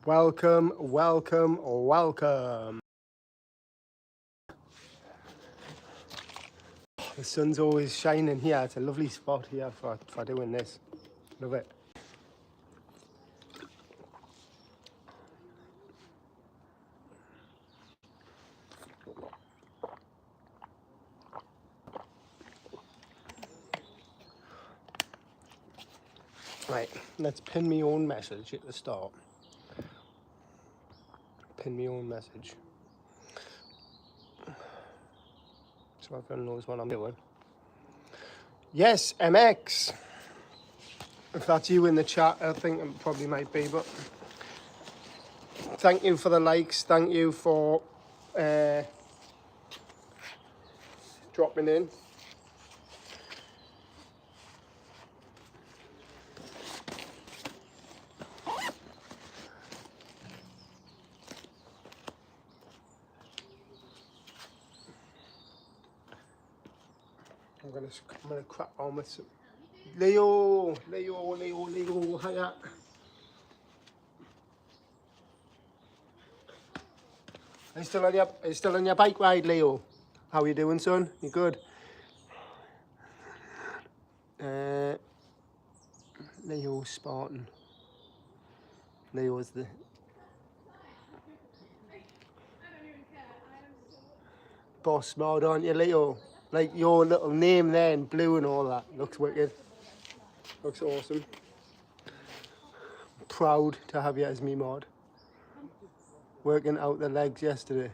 Welcome, welcome, welcome. The sun's always shining here. It's a lovely spot here for doing this. Love it. Right, let's pin my own message at the start. Pin my own message. So everyone knows what I'm doing. Yes, MX. If that's you in the chat, I think it probably might be, but thank you for the likes. Thank you for dropping in. I'm gonna crack on with some Leo, hiya. Are you still on your bike ride, Leo? How are you doing, son? You good? Leo Spartan. Leo's the boss mode, aren't you, Leo? Like your little name there in blue and all that. Looks wicked. Looks awesome. Proud to have you as me mod. Working out the legs yesterday.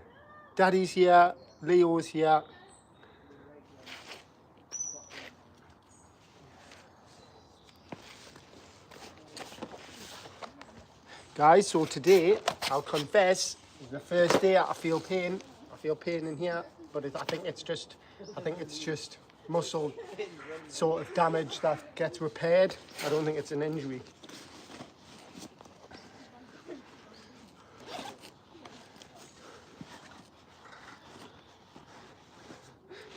Daddy's here. Leo's here. Guys, so today, I'll confess, is the first day I feel pain. I feel pain in here, but I think it's just muscle sort of damage that gets repaired. I don't think it's an injury.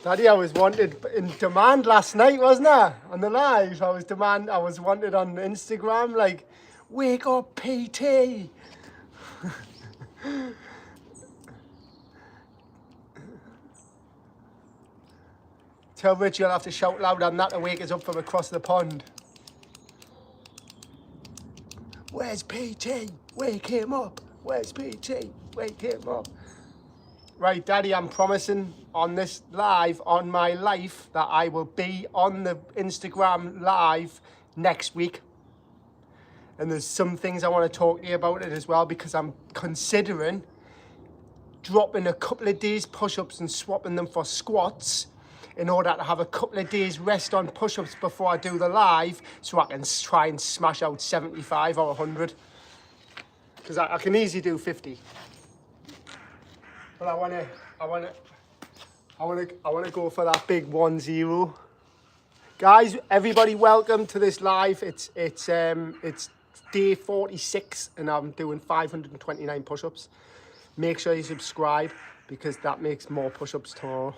Daddy, I was wanted in demand last night, wasn't I? On the live, I was wanted on Instagram, like, wake up, PT. Tell Rich you'll have to shout loud on that to wake us up from across the pond. Where's PT? Wake him up. Where's PT? Wake him up. Right, Daddy, I'm promising on this live, on my life, that I will be on the Instagram live next week. And there's some things I want to talk to you about it as well, because I'm considering dropping a couple of days push-ups and swapping them for squats in order to have a couple of days rest on push-ups before I do the live, so I can try and smash out 75 or 100. Because I can easily do 50. But I want to go for that big 1-0. Guys, everybody, welcome to this live. It's day 46 and I'm doing 529 push-ups. Make sure you subscribe because that makes more push-ups tomorrow.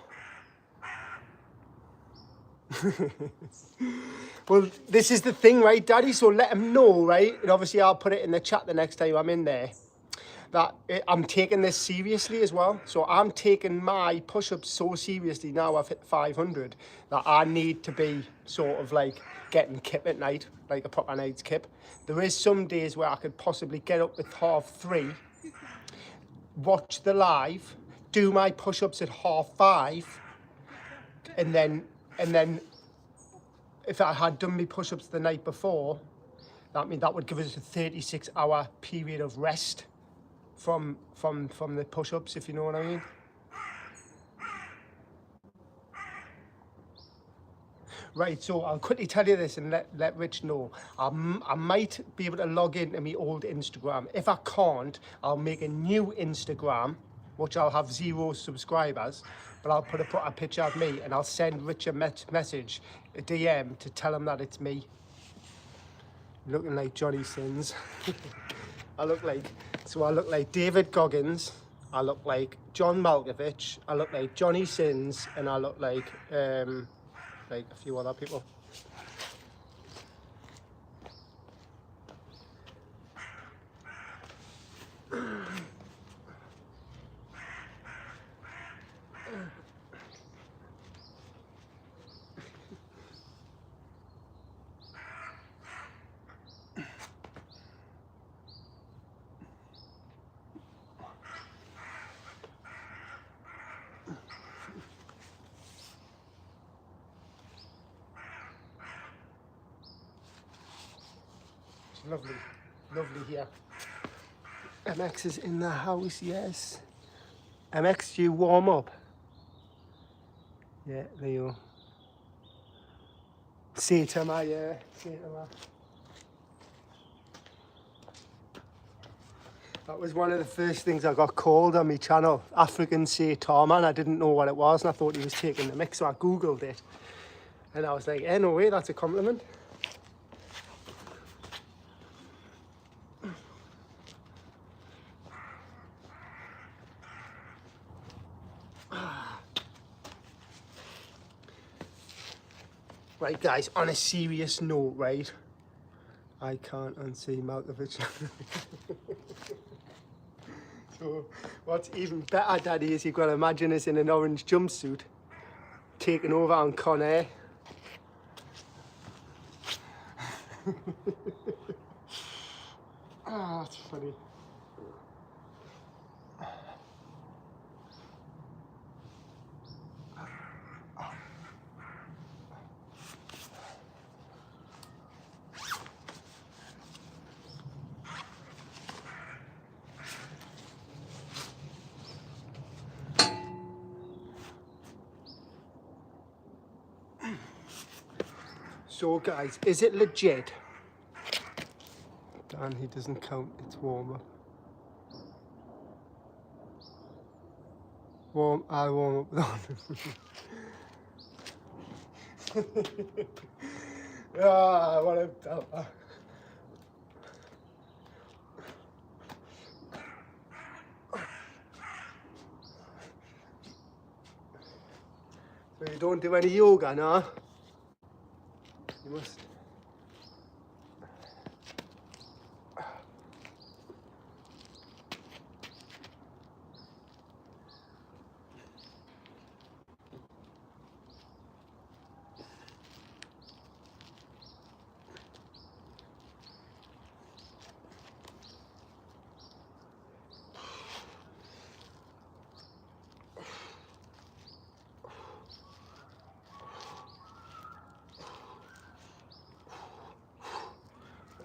Well, this is the thing, right, Daddy? So let them know, right? And obviously I'll put it in the chat the next time I'm in there, that I'm taking this seriously as well. So I'm taking my push-ups so seriously now I've hit 500 that I need to be sort of like getting kip at night, like a proper night's kip. There is some days where I could possibly get up at 3:30, watch the live, do my push-ups at 5:30, and then if I had done my push-ups the night before, that would give us a 36-hour period of rest from the push-ups, if you know what I mean. Right, so I'll quickly tell you this and let Rich know. I might be able to log into my old Instagram. If I can't, I'll make a new Instagram, which I'll have 0 subscribers, but I'll put a picture of me and I'll send Rich a message, a DM, to tell him that it's me. Looking like Johnny Sins. I look like David Goggins, I look like John Malkovich, I look like Johnny Sins, and I look like a few other people. Lovely, lovely here. MX is in the house, yes. MX, do you warm up? Yeah, there you go. Say to my, say to my. That was one of the first things I got called on my channel, African Say Tarman. I didn't know what it was and I thought he was taking the mick, so I googled it. And I was like, no way, that's a compliment. Right guys, on a serious note, right? I can't unsee Malkovich. So what's even better, Daddy, is you've got to imagine us in an orange jumpsuit taking over on Con Air. Ah, that's funny. So guys, is it legit? Dan, he doesn't count, it's warm up. I warm up. Ah, what a belter. So you don't do any yoga, no? You must.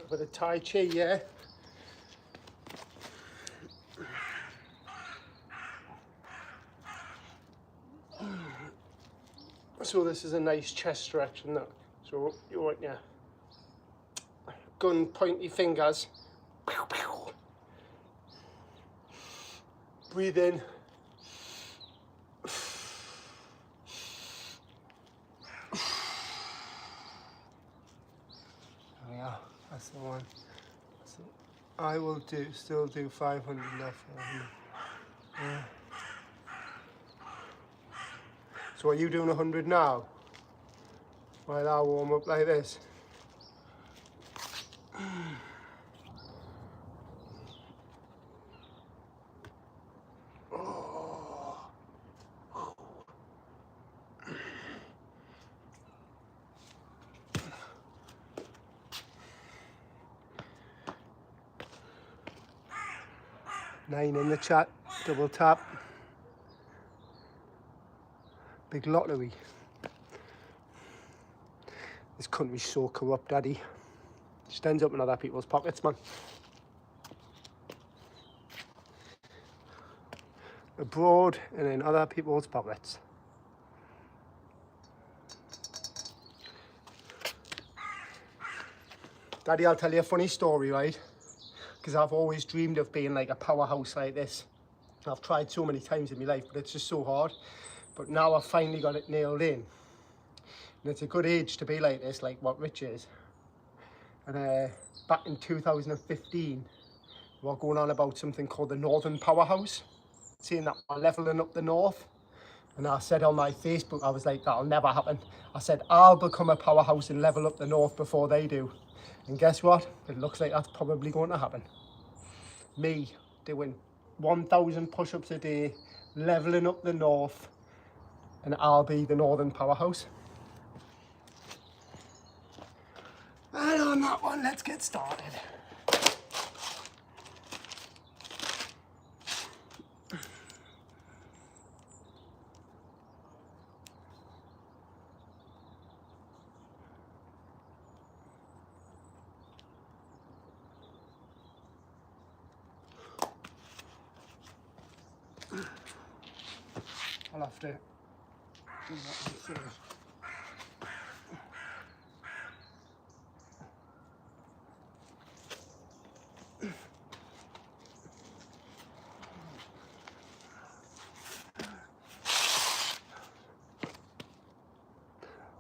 With a Tai Chi, yeah. So this is a nice chest stretch, and that. So you want your gun pointy fingers. Breathe in. There we are. That's the one. So I will still do 500 left. Yeah. So are you doing 100 now? While I warm up like this. Nine in the chat, double tap. Big lottery. This country's so corrupt, Daddy. Just ends up in other people's pockets, man. Abroad and in other people's pockets. Daddy, I'll tell you a funny story, right? Because I've always dreamed of being like a powerhouse like this. I've tried so many times in my life, but it's just so hard. But now I've finally got it nailed in. And it's a good age to be like this, like what Rich is. And back in 2015, we were going on about something called the Northern Powerhouse, saying that we're levelling up the North. And I said on my Facebook, I was like, that'll never happen. I said, I'll become a powerhouse and level up the North before they do. And guess what? It looks like that's probably going to happen. Me doing 1,000 push-ups a day, leveling up the North, and I'll be the Northern Powerhouse. And on that one, let's get started. I'll have to do that first.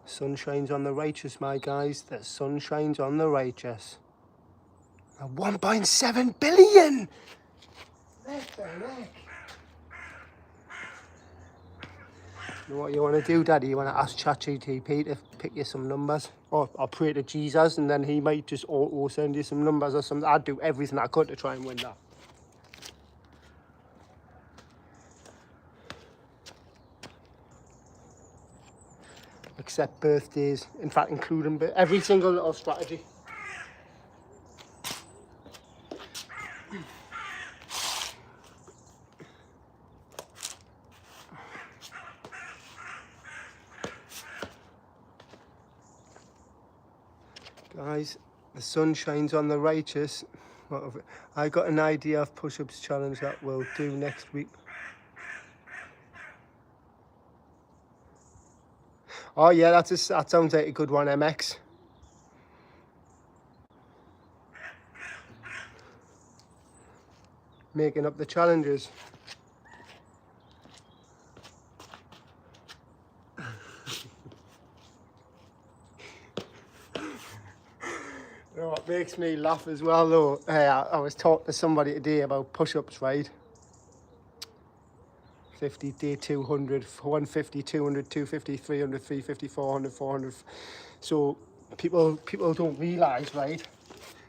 Sun shines on the righteous, my guys. The sun shines on the righteous. 1.7 billion! What the heck? You know what you want to do, Daddy? You want to ask ChatGPT to pick you some numbers? Or I'll pray to Jesus and then he might just auto send you some numbers or something. I'd do everything I could to try and win that. Except birthdays, in fact including every single little strategy. Guys, the sun shines on the righteous. I got an idea of push-ups challenge that we'll do next week. Oh yeah, that sounds like a good one, MX. Making up the challenges. You know what makes me laugh as well though? I was talking to somebody today about push-ups, right? 50, day 200, 150, 200, 250, 300, 350, 400, 400. So people don't realise, right?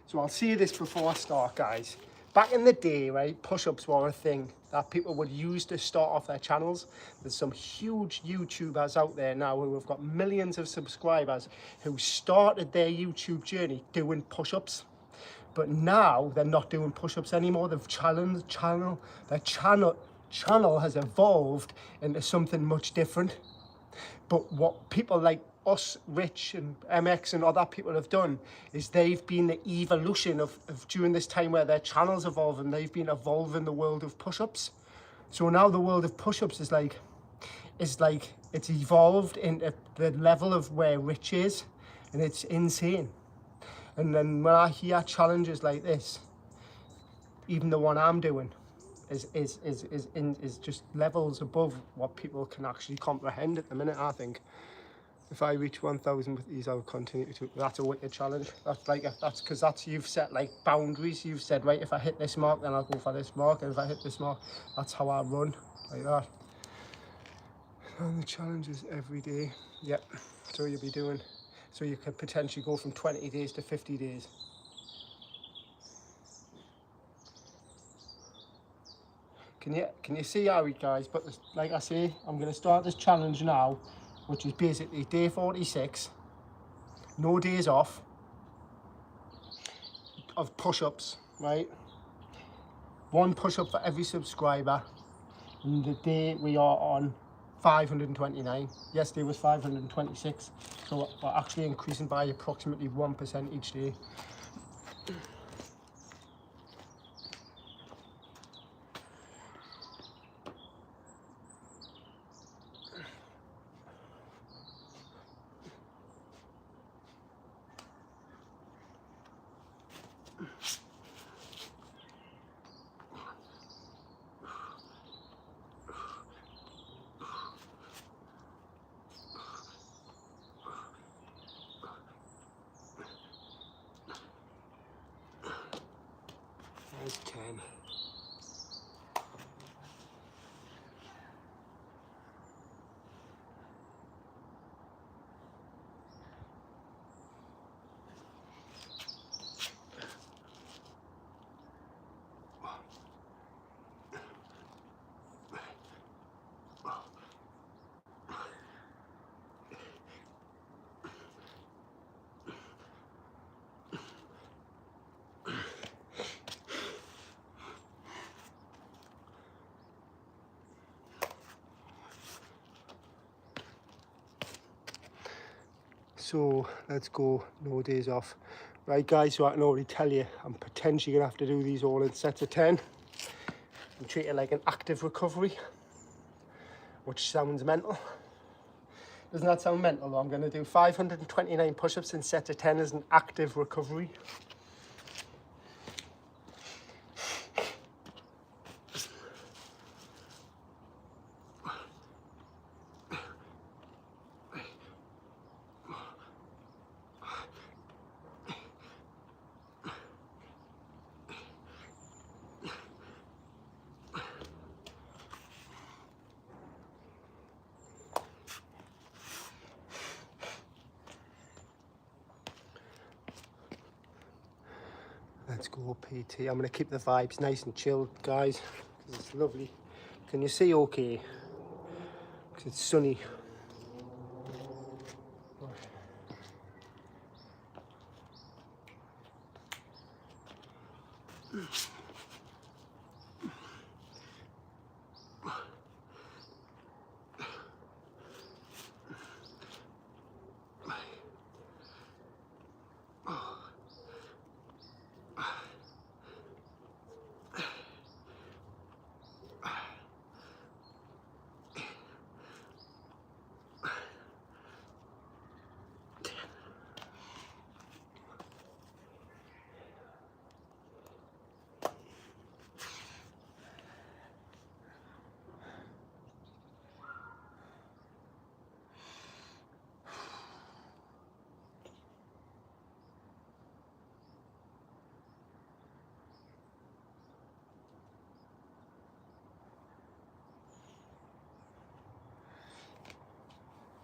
So I'll say this before I start, guys. Back in the day, right, push-ups were a thing that people would use to start off their channels. There's some huge YouTubers out there now who have got millions of subscribers who started their YouTube journey doing push-ups. But now they're not doing push-ups anymore. They've challenged their channel has evolved into something much different. But what people like us, Rich and MX and other people have done is they've been the evolution of during this time where their channels evolve, and they've been evolving the world of push-ups. So now the world of push-ups is like it's evolved into the level of where Rich is, and it's insane. And then when I hear challenges like this, even the one I'm doing is just levels above what people can actually comprehend at the minute. I think if I reach 1,000 with these, I'll continue to. That's a wicked challenge. That's because you've set like boundaries. You've said, right, if I hit this mark, then I'll go for this mark, and if I hit this mark, that's how I run, like that. And the challenges every day. Yep. So you'll be doing. So you could potentially go from 20 days to 50 days. Can you see how it, guys? But this, like I say, I'm going to start this challenge now, which is basically day 46, no days off, of push-ups, right? One push-up for every subscriber. And the day we are on 529. Yesterday was 526. So we're actually increasing by approximately 1% each day. There's 10. So let's go, no days off. Right guys, so I can already tell you, I'm potentially gonna have to do these all in sets of 10 and treat it like an active recovery. which sounds mental. Doesn't that sound mental? I'm going to do 529 push-ups in set of 10 as an active recovery. Let's go PT. I'm going to keep the vibes nice and chilled, guys, because it's lovely. Can you see okay? Because it's sunny.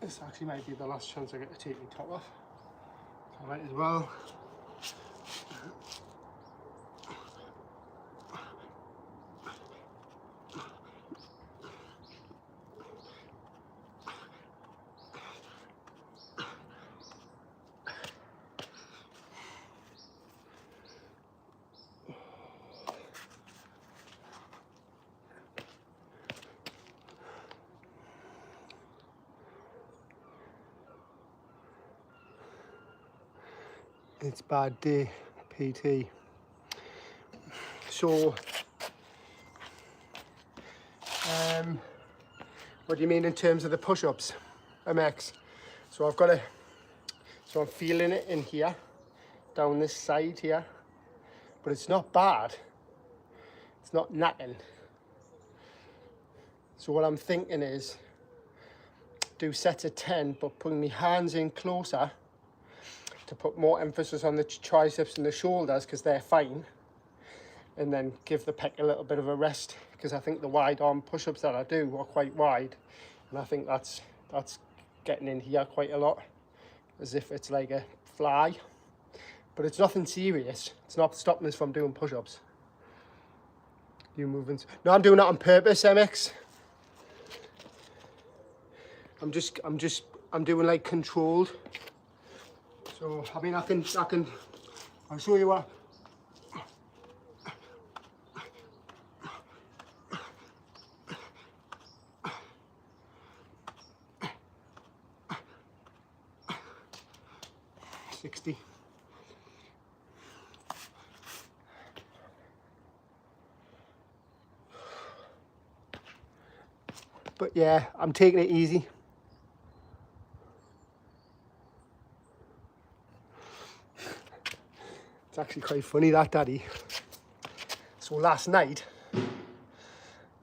This actually might be the last chance I get to take my top off. I might as well. It's bad day, PT. So, what do you mean in terms of the push-ups, MX? So I've got a, so I'm feeling it in here, down this side here, but it's not bad. It's not knacking. So what I'm thinking is, do sets of 10, but putting my hands in closer to put more emphasis on the triceps and the shoulders because they're fine, and then give the pec a little bit of a rest because I think the wide arm push-ups that I do are quite wide, and I think that's getting in here quite a lot, as if it's like a fly, but it's nothing serious. It's not stopping us from doing push-ups. You movements? No, I'm doing it on purpose, MX. I'm doing like controlled. So, I mean, I'll show you what. But yeah, I'm taking it easy. It's actually quite funny that, Daddy. So last night,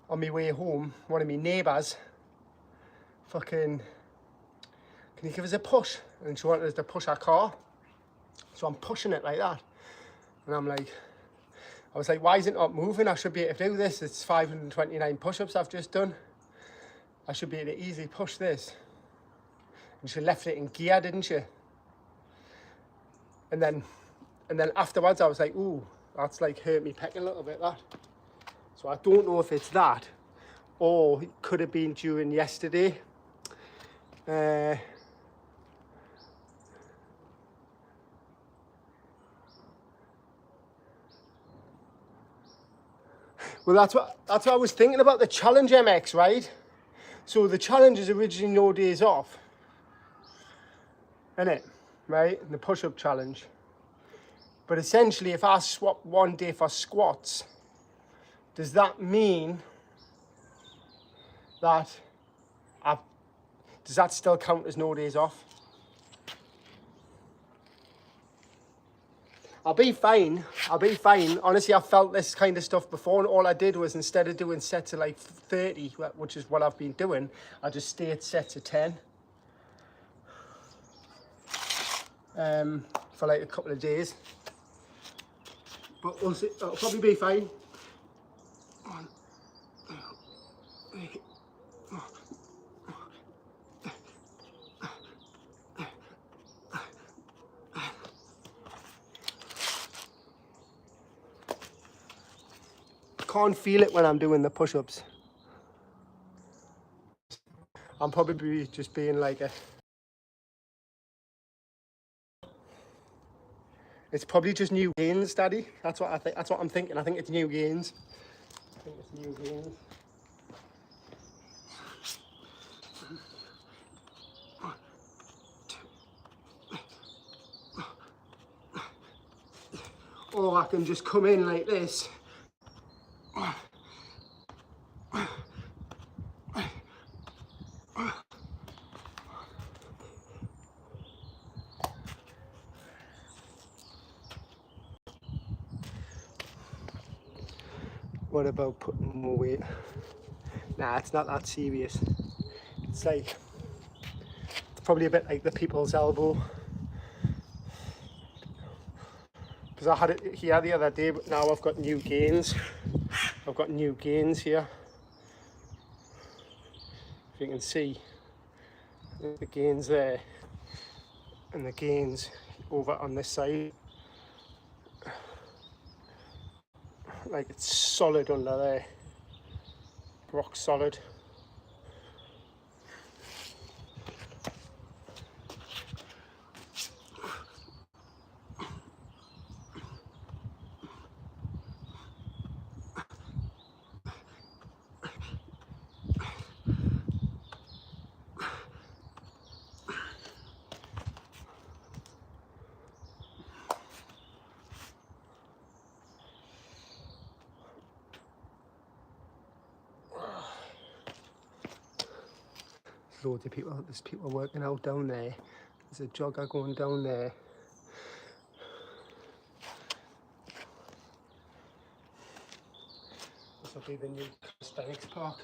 on my way home, one of my neighbours fucking, can you give us a push? And she wanted us to push our car. So I'm pushing it like that. And I'm like, I was like, why is it not moving? I should be able to do this. It's 529 push-ups I've just done. I should be able to easily push this. And she left it in gear, didn't she? And then afterwards I was like, ooh, that's like hurt me pec a little bit, that. So I don't know if it's that, or it could have been during yesterday. Well, that's what I was thinking about the challenge, MX, right? So the challenge is originally no days off, innit? Right? And the push-up challenge. But essentially, if I swap one day for squats, does that mean that Does that still count as no days off? I'll be fine. I'll be fine. Honestly, I've felt this kind of stuff before, and all I did was, instead of doing sets of like 30, which is what I've been doing, I just stayed sets of 10 for like a couple of days. But we'll see. It'll probably be fine. One, two, three, four. Can't feel it when I'm doing the push-ups. I'm probably just being like a... It's probably just new gains, Daddy. That's what I think. That's what I'm thinking. I think it's new gains. I think it's new gains. Or I can just come in like this. What about putting more weight? Nah, it's not that serious. It's like, it's probably a bit like the people's elbow. Because I had it here the other day, but now I've got new gains. I've got new gains here. If you can see, the gains there, and the gains over on this side. Like, it's solid under there. Rock solid. Loads of people, there's people working out down there. There's a jogger going down there. This will be the new calisthenics park.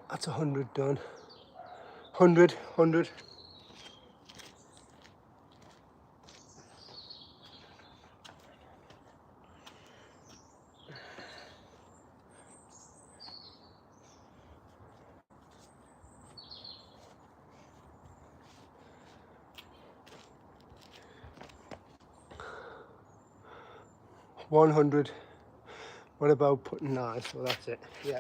That's 100 done. 100, 100. $100. What about putting 9? So that's it. Yeah.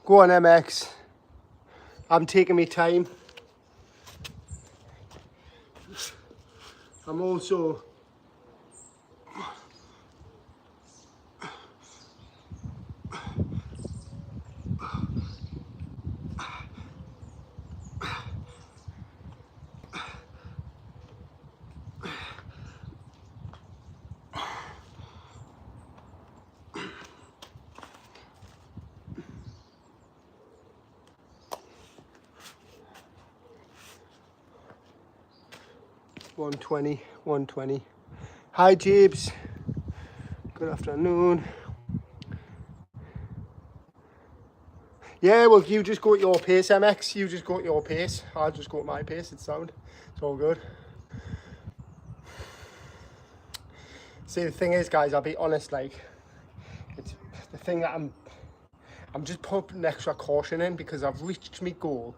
Go on, MX. I'm taking my time. I'm also 120, 120. Hi, Jibs. Good afternoon. Yeah, well, you just go at your pace, MX. You just go at your pace. I'll just go at my pace. It's sound. It's all good. See, the thing is, guys, I'll be honest, like, it's the thing that I'm just putting extra caution in because I've reached my goal,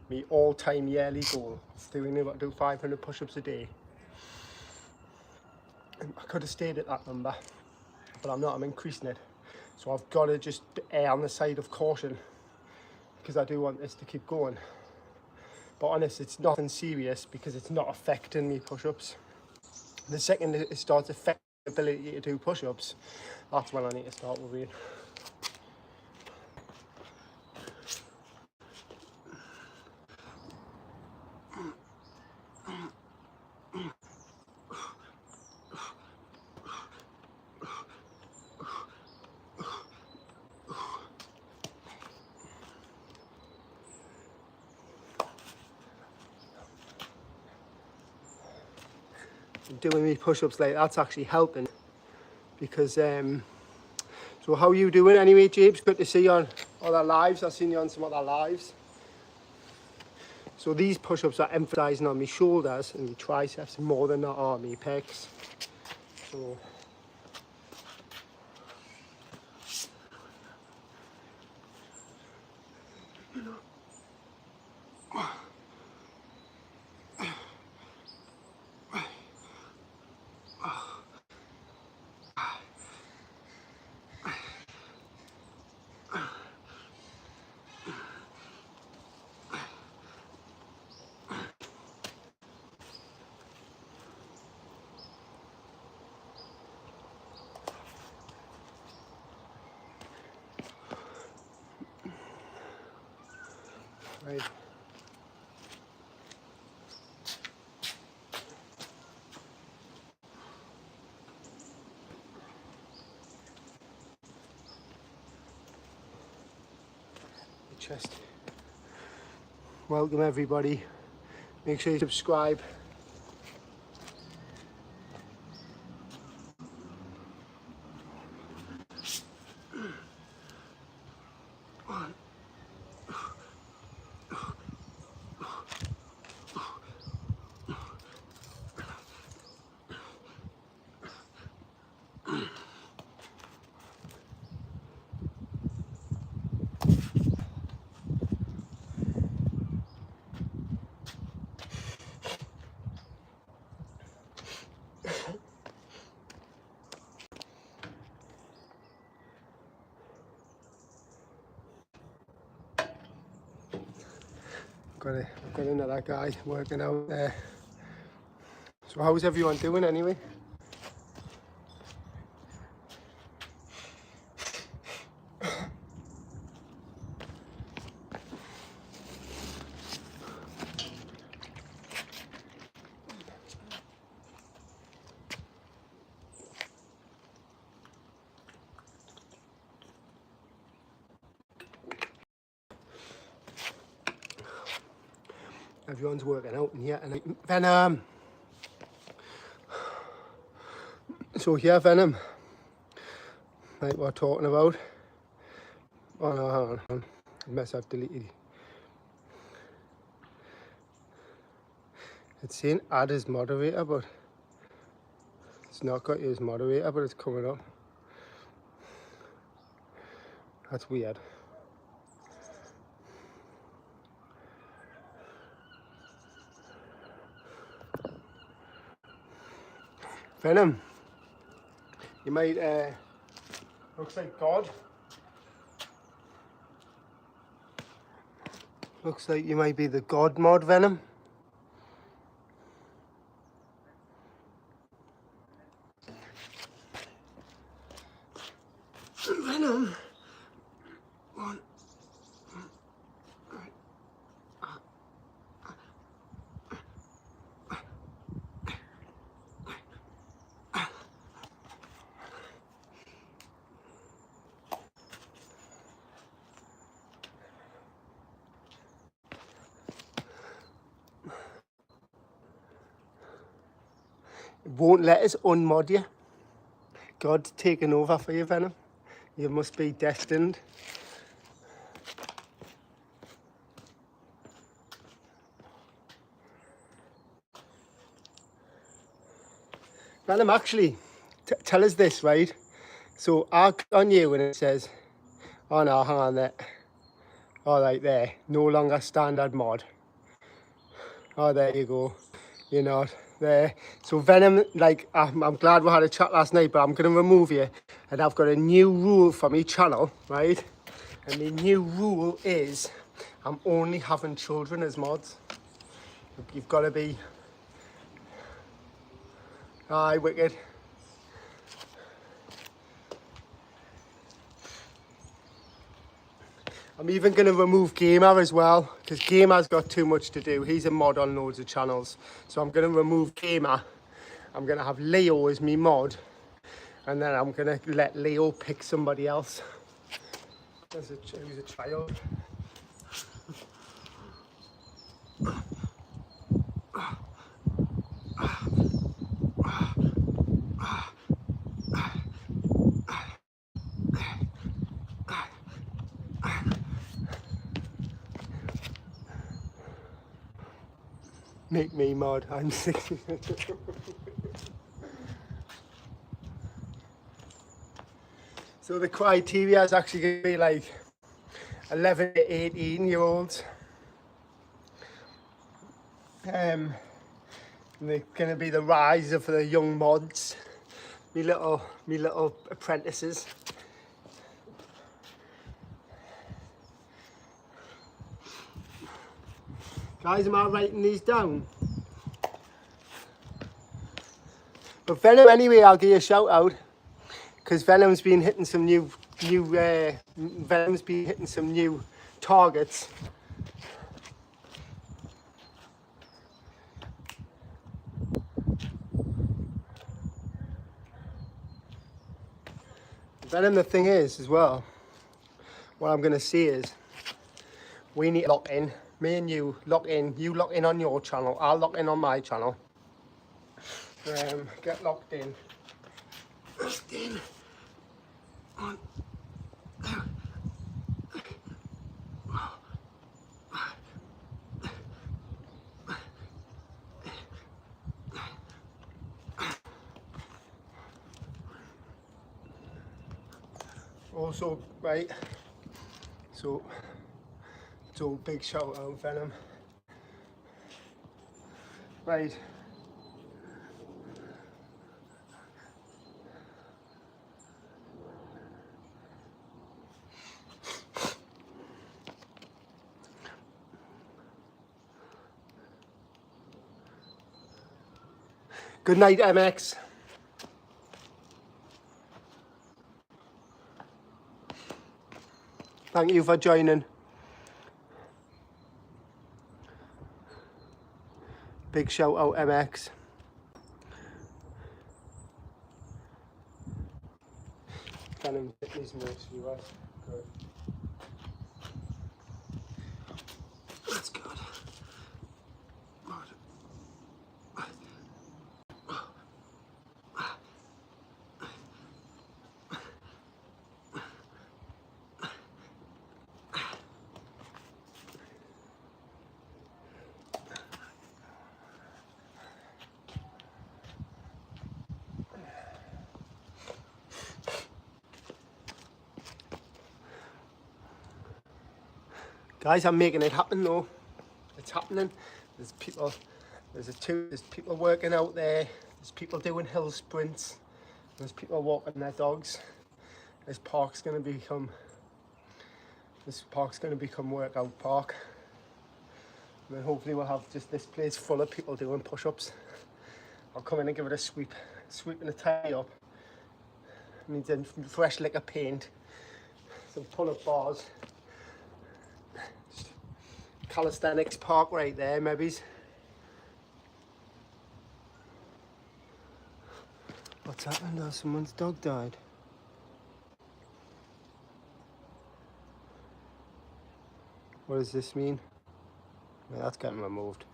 my all-time yearly goal of do 500 push-ups a day. And I could have stayed at that number, but I'm not. I'm increasing it. So I've got to just err on the side of caution because I do want this to keep going. But honest, it's nothing serious because it's not affecting me push-ups. The second it starts affecting the ability to do push-ups, that's when I need to start worrying. Doing me push-ups like that's actually helping because so how are you doing anyway, James? Good to see you on other lives. I've seen you on some other lives. So these push-ups are emphasizing on my shoulders and my triceps more than they are my pecs. So right. Chest. Welcome everybody. Make sure you subscribe. I've got another guy working out there. So how's everyone doing anyway? Everyone's working out in here, and Venom. So here, Venom. Like we're talking about. Oh no, hang on. Unless I've deleted. It's saying add as moderator, but it's not got you as moderator, but it's coming up. That's weird. Venom, you might, looks like God. Looks like you might be the God mod, Venom. Venom. One. won't let us unmod you. God's taken over for you, Venom. You must be destined. Venom, actually, tell us this, right? So I'll click on you and it says, oh no, hang on there. All right, there, no longer standard mod. Oh, there you go. You're not there. So Venom, like, I'm glad we had a chat last night, but I'm going to remove you. And I've got a new rule for my channel, right? And the new rule is I'm only having children as mods. You've got to be... Aye, wicked. I'm even going to remove Gamer as well, because Gamer's got too much to do. He's a mod on loads of channels. So I'm going to remove Gamer. I'm going to have Leo as me mod. And then I'm going to let Leo pick somebody else. Who's a child. Make me mod, I'm 60. So the criteria is actually going to be like 11 to 18-year-olds. And they're going to be the rise of the young mods. Me little apprentices. Guys, am I writing these down? But Venom, anyway, I'll give you a shout out. Because Venom's been hitting some new targets. Venom, the thing is, as well, what I'm going to see is, we need to lock in. Me and you lock in. You lock in on your channel. I'll lock in on my channel. Get locked in. Locked in. On. Also, right, so big shout out, Venom. Right. Good night, MX. Thank you for joining. Big shout out, MX. Venom Fitness most viewers. Good. That's good. Guys, I'm making it happen though. It's happening. There's people working out there. There's people doing hill sprints. There's people walking their dogs. This park's going to become workout park. And then hopefully we'll have just this place full of people doing push-ups. I'll come in and give it a sweep and a tidy up. Needs a fresh lick of paint. Some pull-up bars. Calisthenics park right there, maybe. What's happened? Oh, someone's dog died. What does this mean? Yeah, that's getting removed.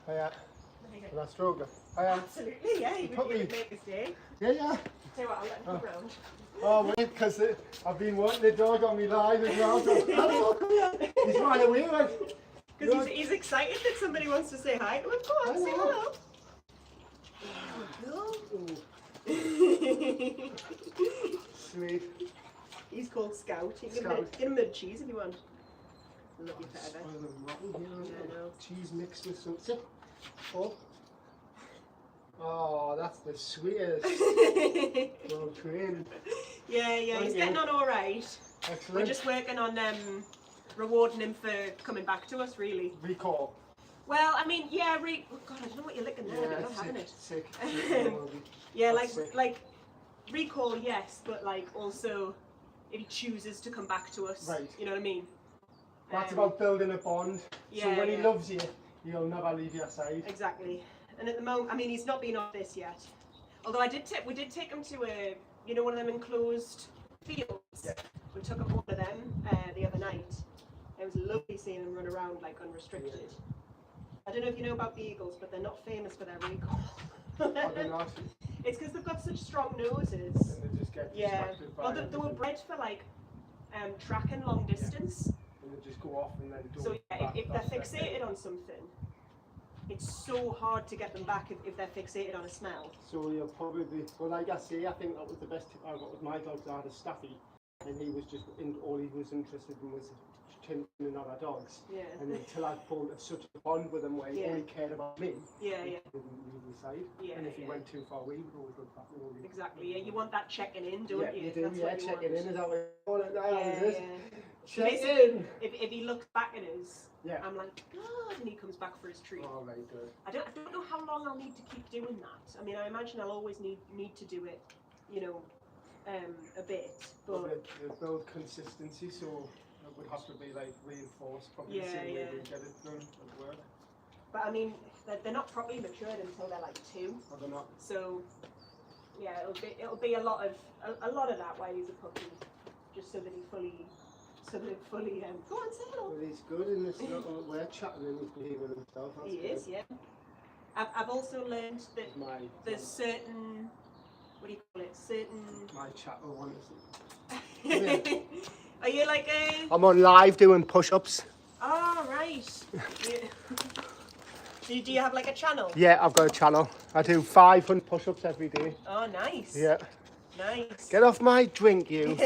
Hiya. Hiya. Will I stroke her? Hiya. Absolutely, yeah. You Puppy. would make a stay. Yeah. Tell you what, I'll let him come round. Oh wait, because I've been wanting the dog on me live as well. So, hello, come here. He's right away, like. Because he's excited that somebody wants to say hi to him. Go on, say hello. Sweet. He's called Scout. You can Scout. get him a bit of cheese if you want. Love you forever. Yeah, no. Cheese mixed with some. Sit. Oh, that's the sweetest. Well trained. Yeah, he's getting on all right. Excellent. We're just working on rewarding him for coming back to us, really. Recall. Well, I mean, yeah, oh God, I don't know what you're licking there, but you're not having it. Sick. Yeah, like recall, yes, but like also if he chooses to come back to us, right. You know what I mean? That's about building a bond. Yeah, so when he loves you, he'll never leave your side. Exactly. And at the moment, I mean, he's not been on this yet. Although we did take him to one of them enclosed fields. Yeah. We took him one of them the other night. It was lovely seeing him run around like unrestricted. Yeah. I don't know if you know about the eagles, but they're not famous for their recall. Are they not? It's because they've got such strong noses. And they just get distracted by well, they were bred for like tracking long distance. And they just go off and then don't. So yeah, if they're fixated on something, it's so hard to get them back if they're fixated on a smell. So you'll probably be, well, like I say, I think that was the best tip I got with my dogs. I had a staffy, and he was just all he was interested in was chasing other dogs. Yeah. And until I formed such a bond with him where he only cared about me, he wouldn't leave his side. And if he went too far away, he would always look back. Exactly. Yeah, you want that checking in, don't you? You do. That's what you checking want. in. Is that what you want? Check Basically, in. if he looks back at us, yeah. I'm like, God, and he comes back for his treat. Oh, very good. I don't know how long I'll need to keep doing that. I mean, I imagine I'll always need to do it, a bit. But it build consistency, so it would have to be like reinforced, probably the same way we get it done at work. But I mean, they're not properly matured until they're like 2. Oh, they're not. So yeah, it'll be a lot of that while he's a puppy, just so that he fully go on, say hello. Well, he's good in this little, we're chatting and he's behaving himself. He is, yeah. I've also learned that there's certain, what do you call it, my chattel one, isn't it? Are you like a... I'm on live doing push-ups. Oh, right. Do you have like a channel? Yeah, I've got a channel. I do 500 push-ups every day. Oh, nice. Yeah. Nice. Get off my drink, you.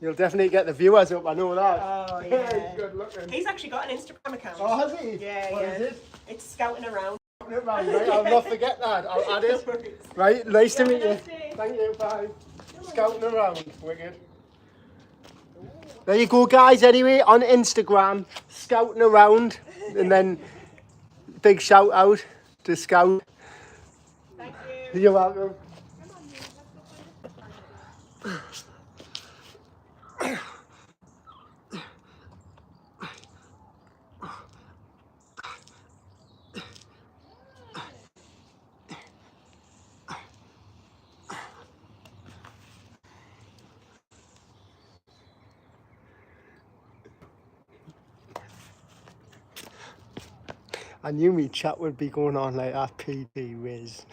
You'll definitely get the viewers up, I know that. Oh, yeah. He's good looking. He's actually got an Instagram account. Oh, has he? Yeah, What is it? It's Scouting Around. Right, I'll not forget that. I'll add it. Right, nice to meet you. Thank you, bye. Scouting Around, wicked. There you go, guys, anyway, on Instagram, Scouting Around. And then, big shout out to Scout. Thank you. You're welcome. I knew me chat would be going on like that, PD Wiz.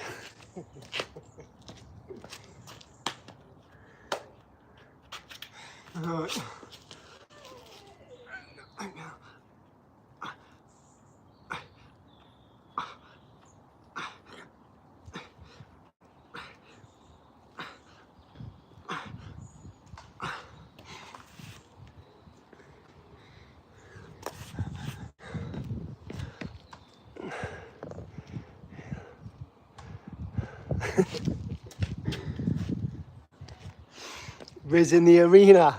Riz in the arena.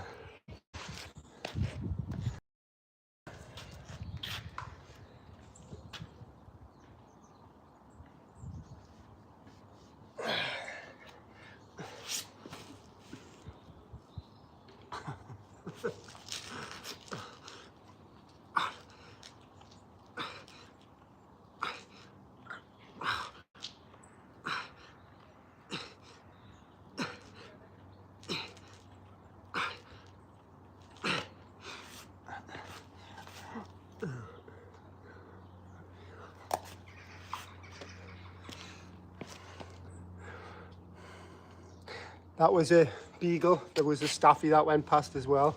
That was a beagle. There was a staffy that went past as well.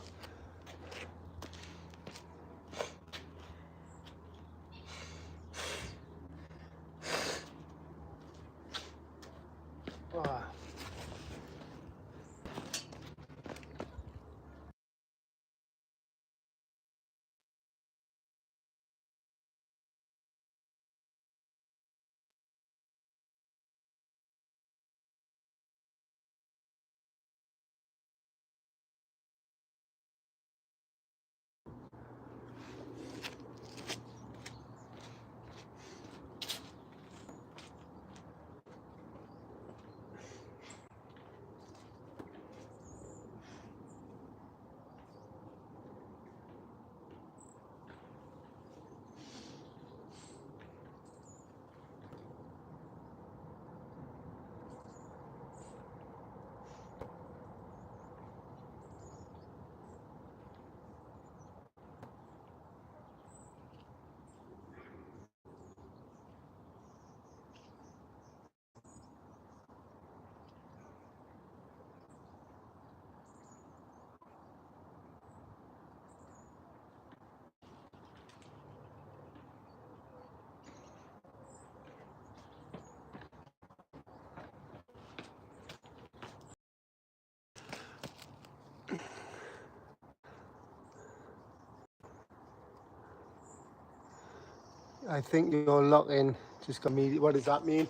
Oh. I think you're locking. Just got me. What does that mean?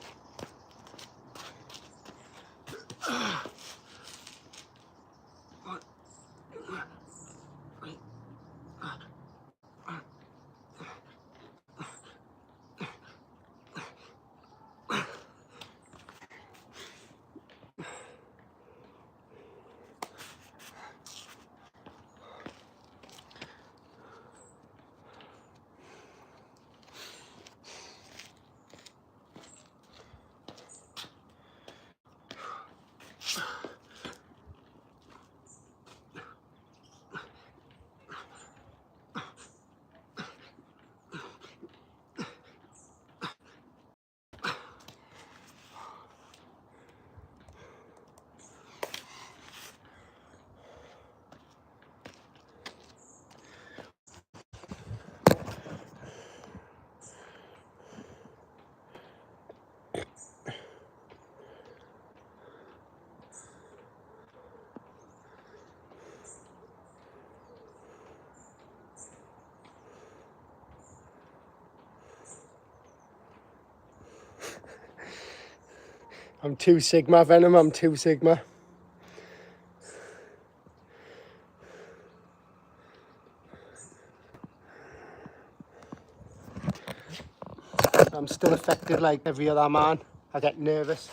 I'm 2 Sigma, Venom. I'm 2 Sigma. I'm still affected like every other man. I get nervous.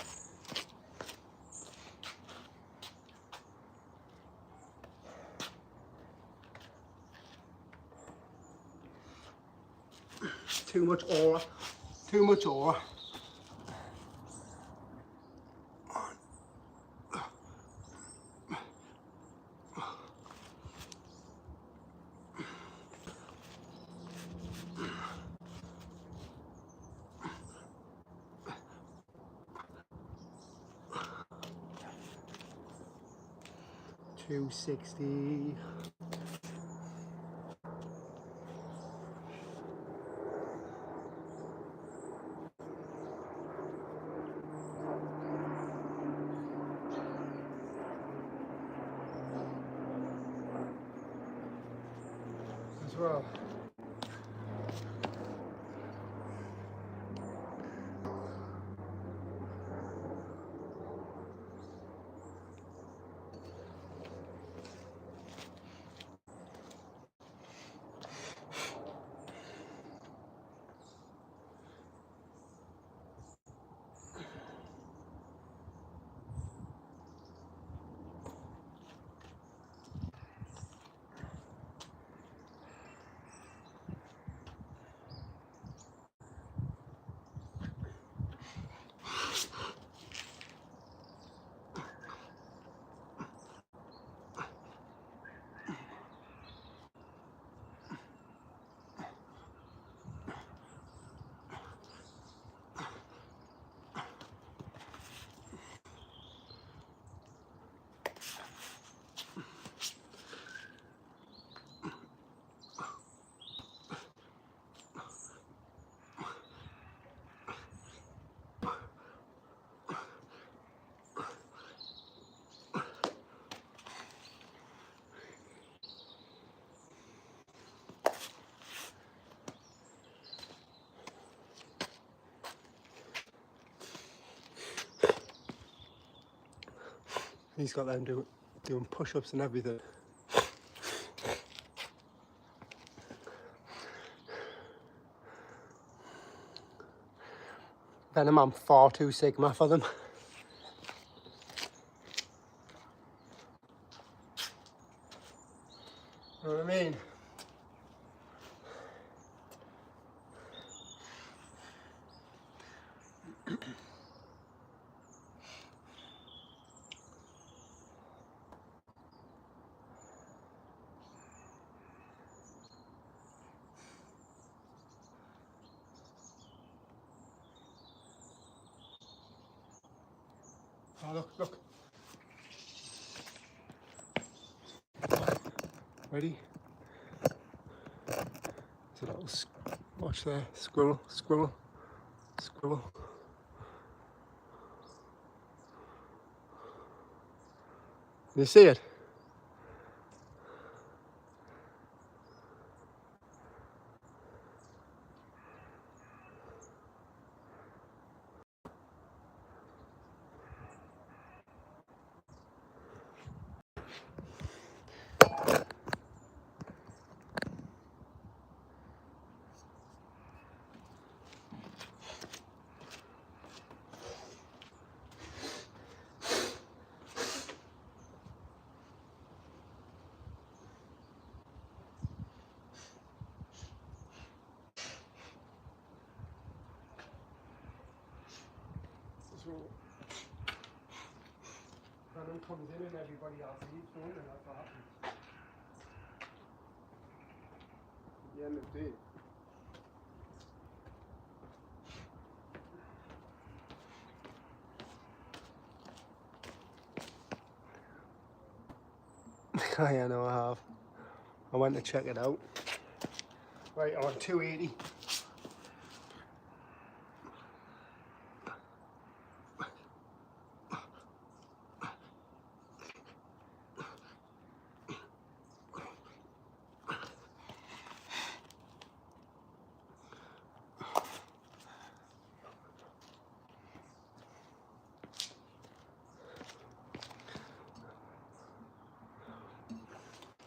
Too much aura. Too much aura. $260. As well. He's got them doing push-ups and everything. Venom, I'm far too Sigma for them. You know what I mean? Oh, look. Ready? There's a little, watch there, squirrel. You see it? So, Venom comes in and everybody else leaves, don't they? That's what happens. At the end of the day. I know I have. I went to check it out. Right, I'm on 280.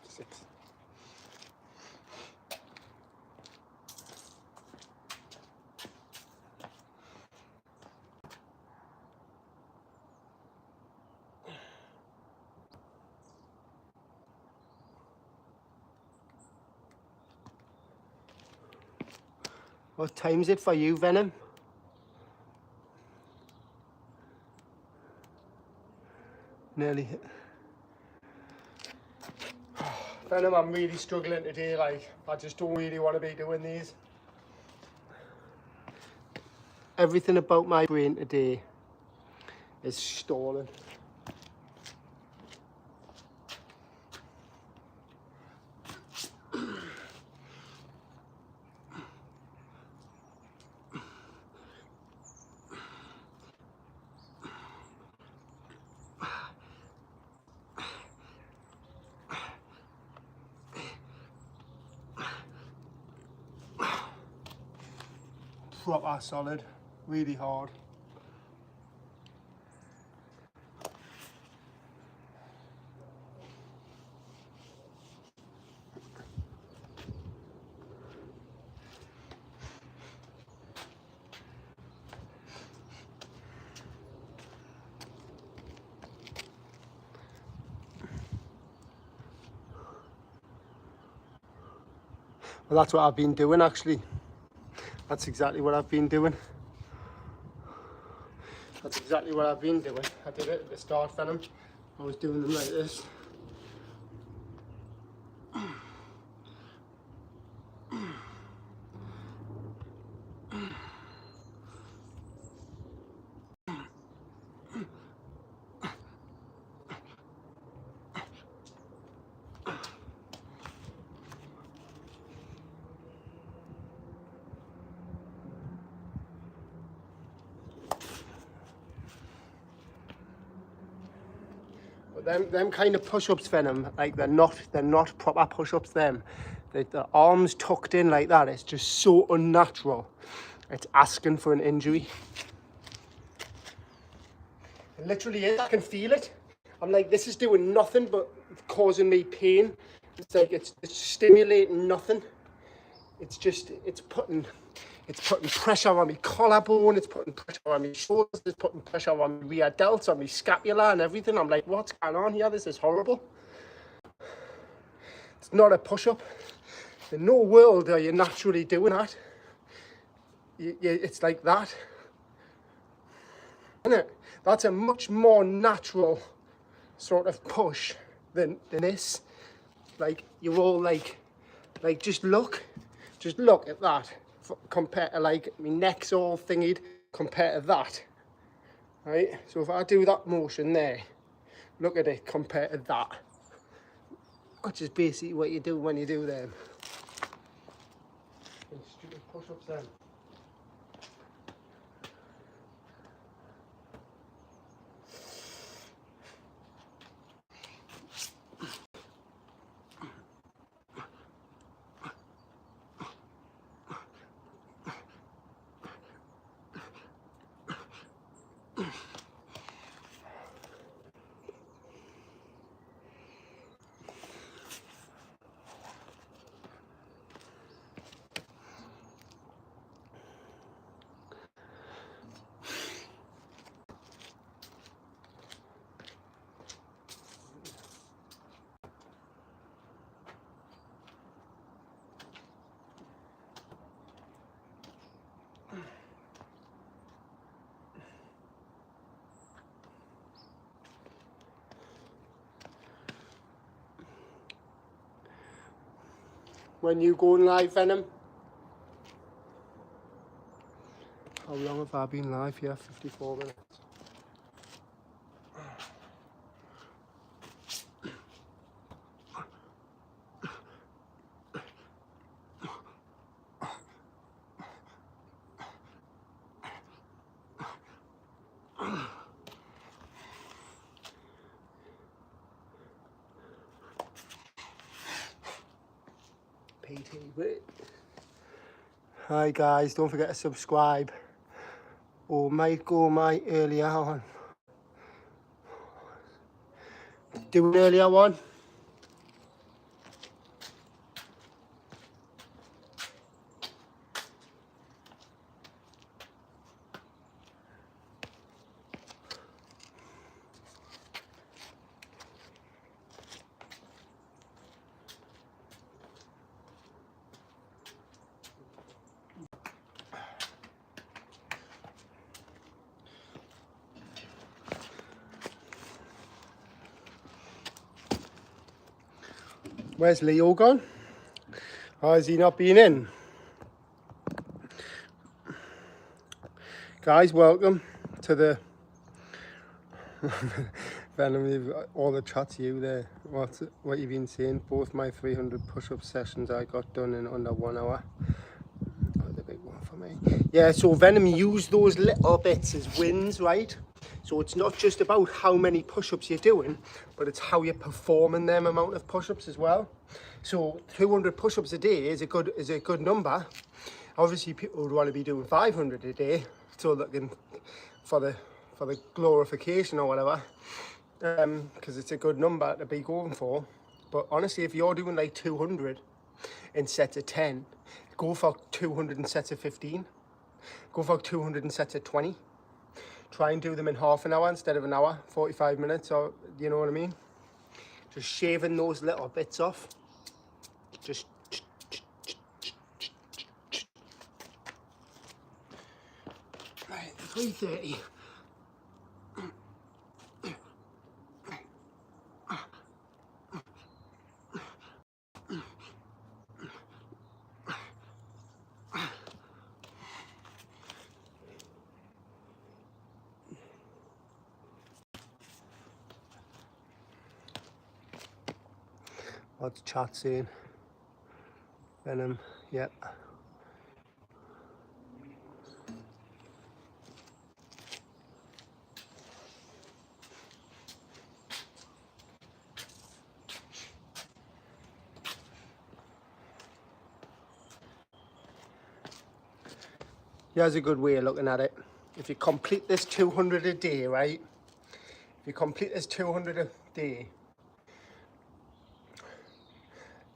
Six. What time's it for you, Venom? Nearly hit. Venom, I'm really struggling today, like, I just don't really want to be doing these. Everything about my brain today is stalling. Proper solid, really hard. Well, that's what I've been doing actually. That's exactly what I've been doing. That's exactly what I've been doing. I did it at the start, Venom. I was doing them like this. But them kind of push-ups, Venom, like they're not proper push-ups. The arms tucked in like that. It's just so unnatural. It's asking for an injury. It literally is. I can feel it. I'm like, this is doing nothing but causing me pain. It's like it's stimulating nothing. It's just, it's putting pressure on my collarbone, it's putting pressure on my shoulders, it's putting pressure on my rear delts, on my scapula and everything. I'm like, what's going on here? This is horrible. It's not a push-up. In no world are you naturally doing that. It's like that, isn't it? That's a much more natural sort of push than this. Like, you're all like just look at that compared to like my neck's all thingied compared to that, right? So if I do that motion there, look at it compared to that, which is basically what you do when you do them. Stupid push-ups then. When you going live, Venom? How long have I been live here? 54 minutes. PT. Hi guys, don't forget to subscribe. Or might go my earlier on. Do an earlier one. Where's Leo gone? Or has he not been in? Guys, welcome to the Venom, all the chat to you there. What you've been saying? Both my 300 push-up sessions I got done in under 1 hour. That was a big one for me. Yeah, so Venom, use those little bits as wins, right? So it's not just about how many push-ups you're doing, but it's how you're performing them amount of push-ups as well. So 200 push-ups a day is a good number. Obviously, people would want to be doing 500 a day, so looking for the glorification or whatever, because it's a good number to be going for. But honestly, if you're doing like 200 in sets of 10, go for 200 in sets of 15. Go for 200 in sets of 20. Try and do them in half an hour instead of an hour, 45 minutes, or you know what I mean? Just shaving those little bits off. Just right, 3:30. What's chat saying? Venom, yep. Here's a good way of looking at it. If you complete this 200 a day, right, If you complete this 200 a day,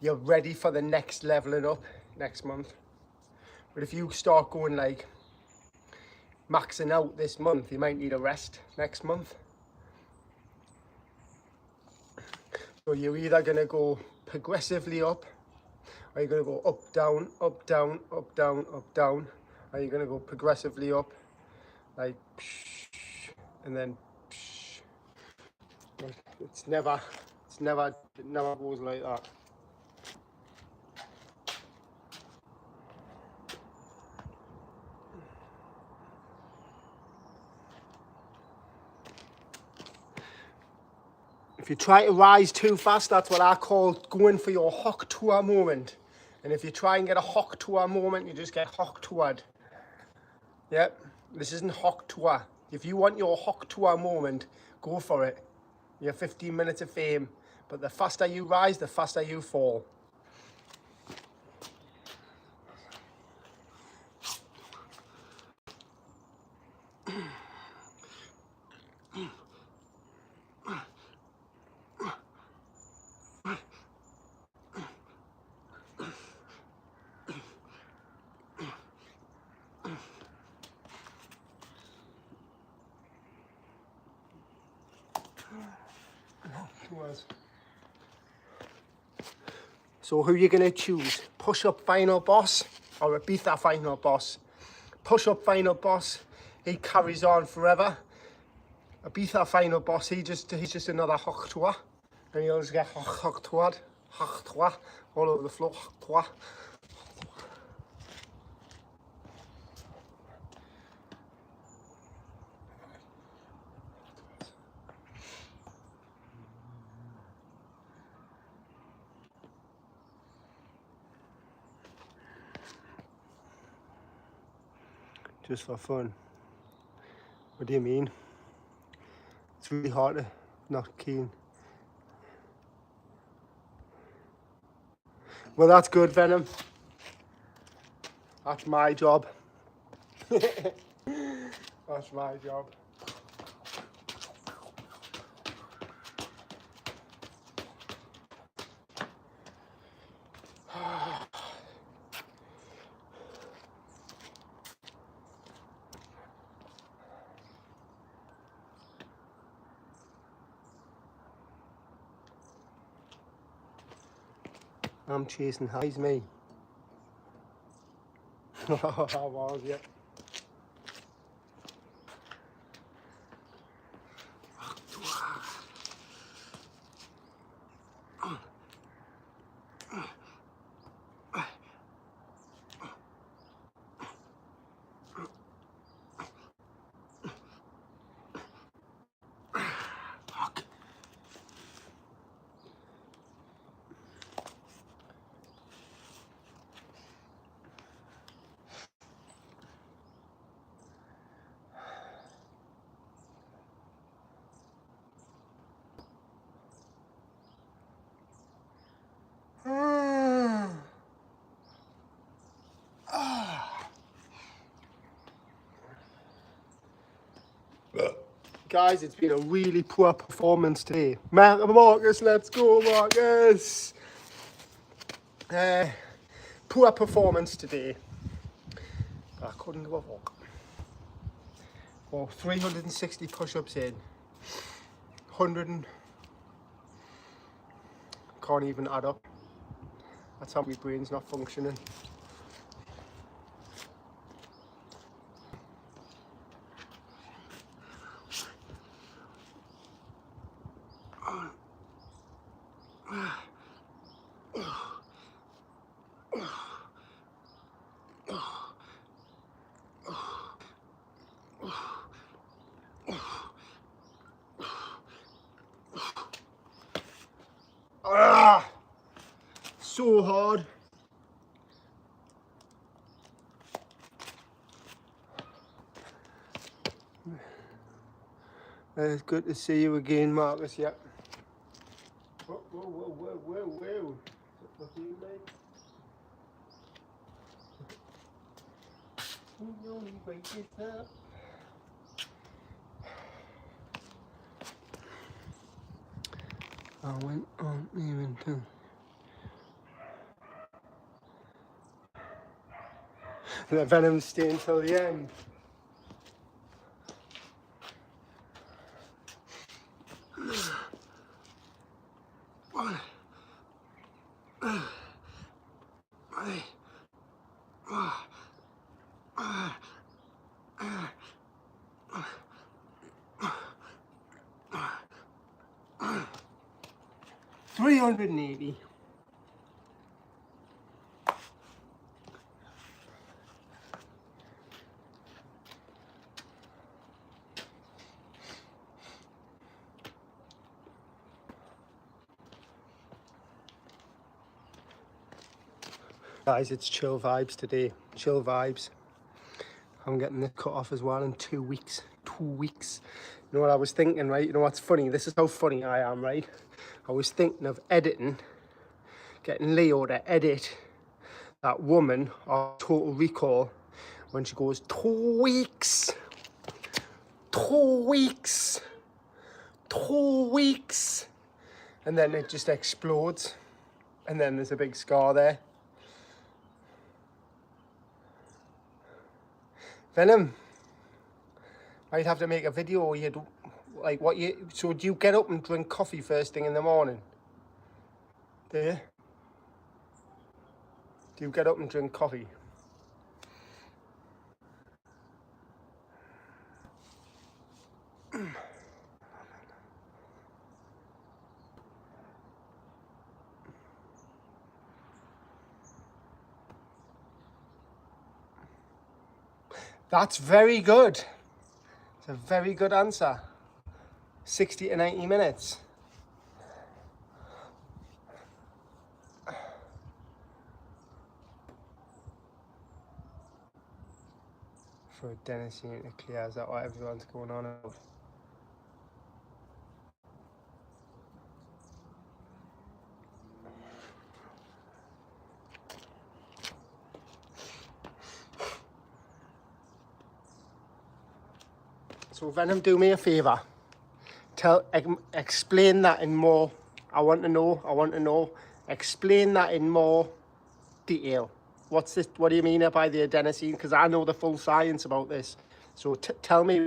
you're ready for the next leveling up next month. But if you start going like maxing out this month, you might need a rest next month. So you're either going to go progressively up, or you're going to go up, down, up, down, up, down, up, down. Or you're going to go progressively up, like, and then, it never goes like that. If you try to rise too fast, that's what I call going for your hock tour moment. And if you try and get a hock tour moment, you just get hock toured. Yep, this isn't hock tour. If you want your hock tour moment, go for it. Your 15 minutes of fame. But the faster you rise, the faster you fall. So who are you going to choose? Push-up final boss or Ibiza final boss? Push-up final boss, he carries on forever. Ibiza final boss, he's just another hock tour. And he'll just get hock toured, all over the floor, hock tour. Just for fun. What do you mean? It's really hard to not keen. Well, that's good, Venom. That's my job. That's my job. I'm chasing highs, me. I was, yeah. Guys, it's been a really poor performance today. Marcus, let's go, Marcus. Poor performance today. I couldn't go a walk. Well, 360 push-ups in. 100 and... Can't even add up. That's how my brain's not functioning. So hard. It's good to see you again, Marcus. Yeah. Whoa, whoa, whoa, whoa, whoa, whoa. What do you make? You know you wake it up. I went on even too. The Venom's staying till the end. $380. Guys, it's chill vibes today. Chill vibes. I'm getting this cut off as well in 2 weeks. 2 weeks. You know what I was thinking, right? You know what's funny? This is how funny I am, right? I was thinking of editing, getting Leo to edit that woman on Total Recall when she goes, 2 weeks. 2 weeks. 2 weeks. And then it just explodes. And then there's a big scar there. Venom, I'd have to make a video. You'd like what you. So do you get up and drink coffee first thing in the morning? Do you? Do you get up and drink coffee? That's very good. It's a very good answer. 60 to 90 minutes. For adenosine to clear, is that what everyone's going on about? So Venom, do me a favour. Explain that in more. I want to know. Explain that in more detail. What's this? What do you mean by the adenosine? Because I know the full science about this. So tell me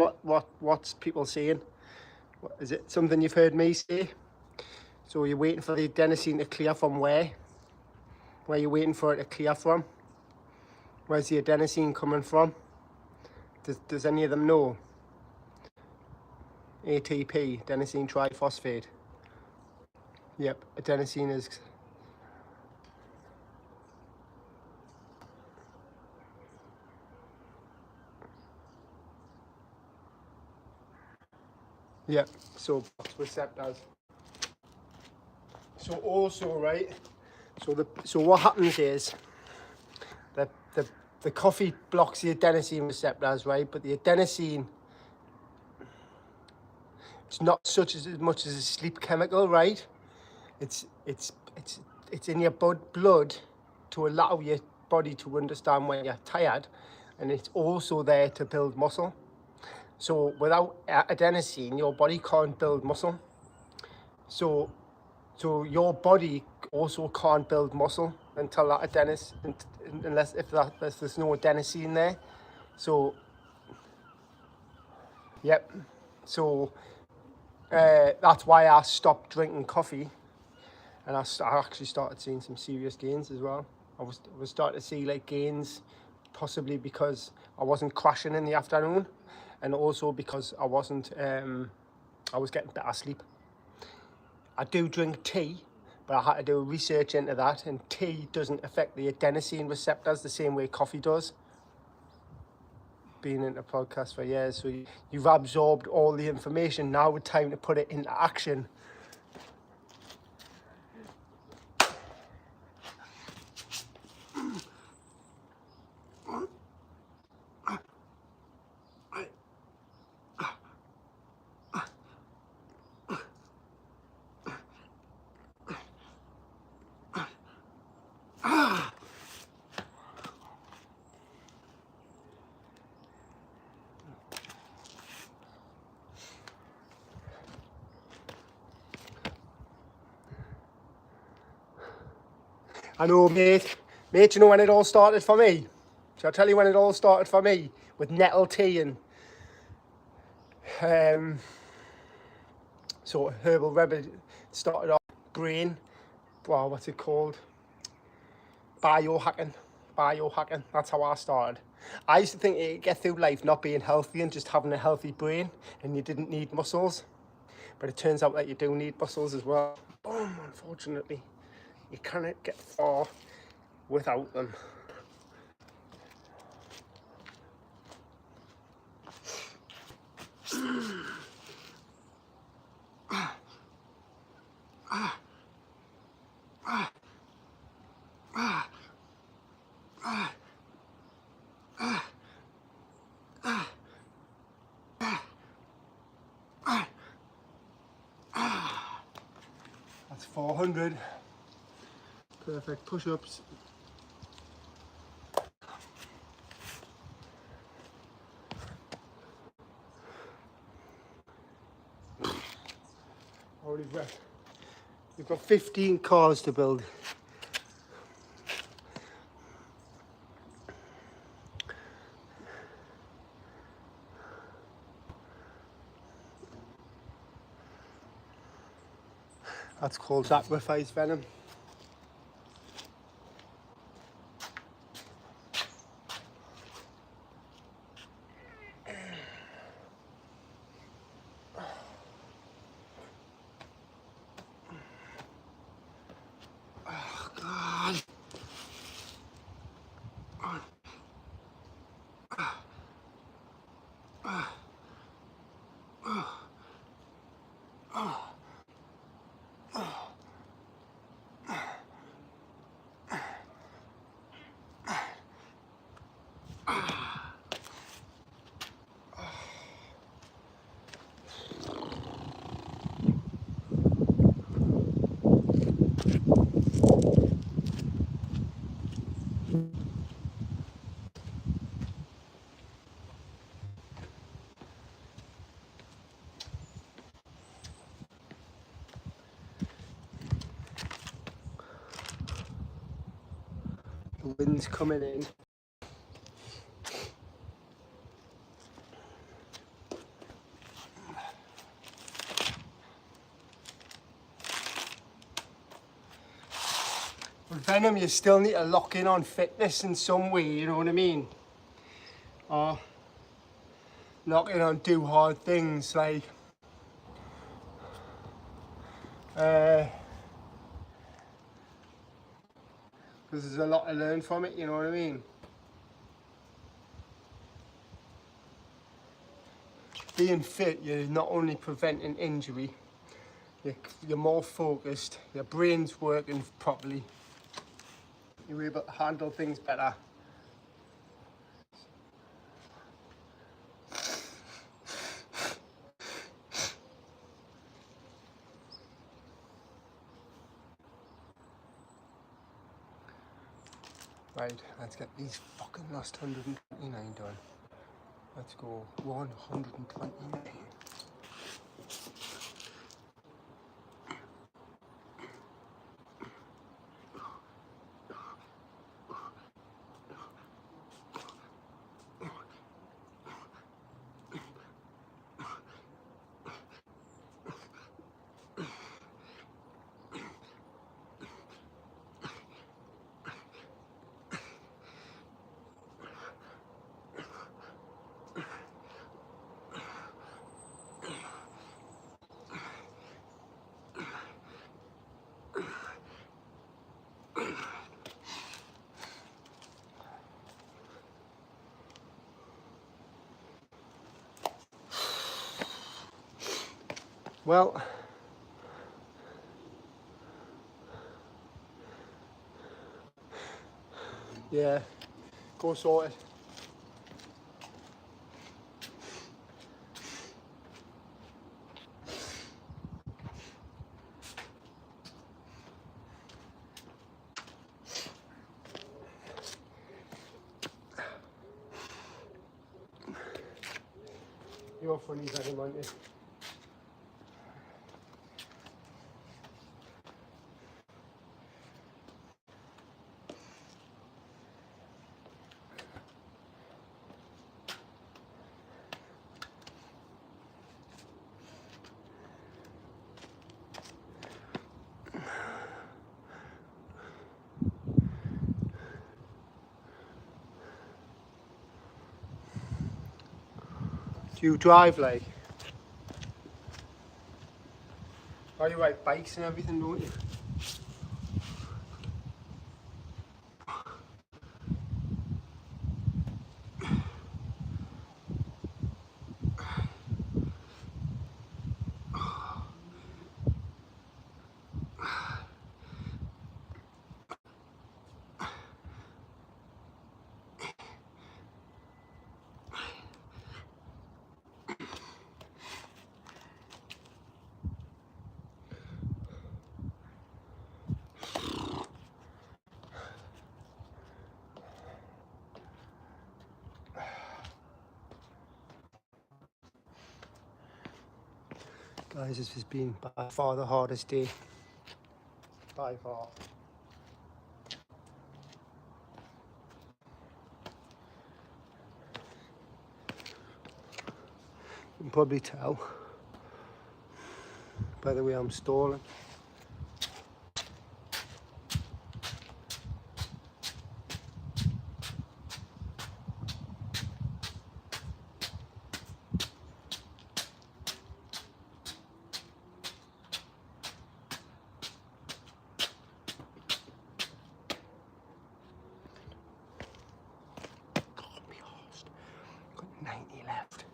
what's people saying. Is it something you've heard me say? So you're waiting for the adenosine to clear from where? Where are you waiting for it to clear from? Where's the adenosine coming from? Does any of them know? ATP, adenosine triphosphate. Yep, adenosine is... Yep, so receptors. So also, right, so what happens is the coffee blocks the adenosine receptors, right? But the adenosine, it's not as much as a sleep chemical, right? It's in your blood to allow your body to understand when you're tired, and it's also there to build muscle. So without adenosine, your body can't build muscle. So your body also can't build muscle until that adenosine, unless there's no adenosine there. So, yep. So that's why I stopped drinking coffee, and I actually started seeing some serious gains as well. I was starting to see like gains, possibly because I wasn't crashing in the afternoon, and also because I wasn't. I was getting better sleep. I do drink tea, but I had to do research into that, and tea doesn't affect the adenosine receptors the same way coffee does. Been into podcasts for years, so you've absorbed all the information. Now it's time to put it into action. I know, mate. Mate, you know when it all started for me? Shall I tell you when it all started for me? With nettle tea and sort of herbal remedy. Started off green. Wow, what's it called? Biohacking. Biohacking. That's how I started. I used to think you get through life not being healthy and just having a healthy brain, and you didn't need muscles. But it turns out that you do need muscles as well. Unfortunately, you cannot get far without them. That's 400. Perfect push-ups. Already wet. We've got 15 cars to build. That's called sacrifice venom. Oh God. The wind's coming in. With venom, you still need to lock in on fitness in some way, you know what I mean? Or lock in on do hard things like because there's a lot to learn from it, you know what I mean? Being fit, you're not only preventing injury, you're more focused, your brain's working properly, you're able to handle things better. Right, let's get these fucking last 129 done. Let's go 129. Well, yeah, go sort it. You're funny, Venom, aren't you? Do you drive like? Oh, you ride bikes and everything, don't you? Guys, this has been by far the hardest day. By far. You can probably tell by the way I'm stalling. Got 90 left.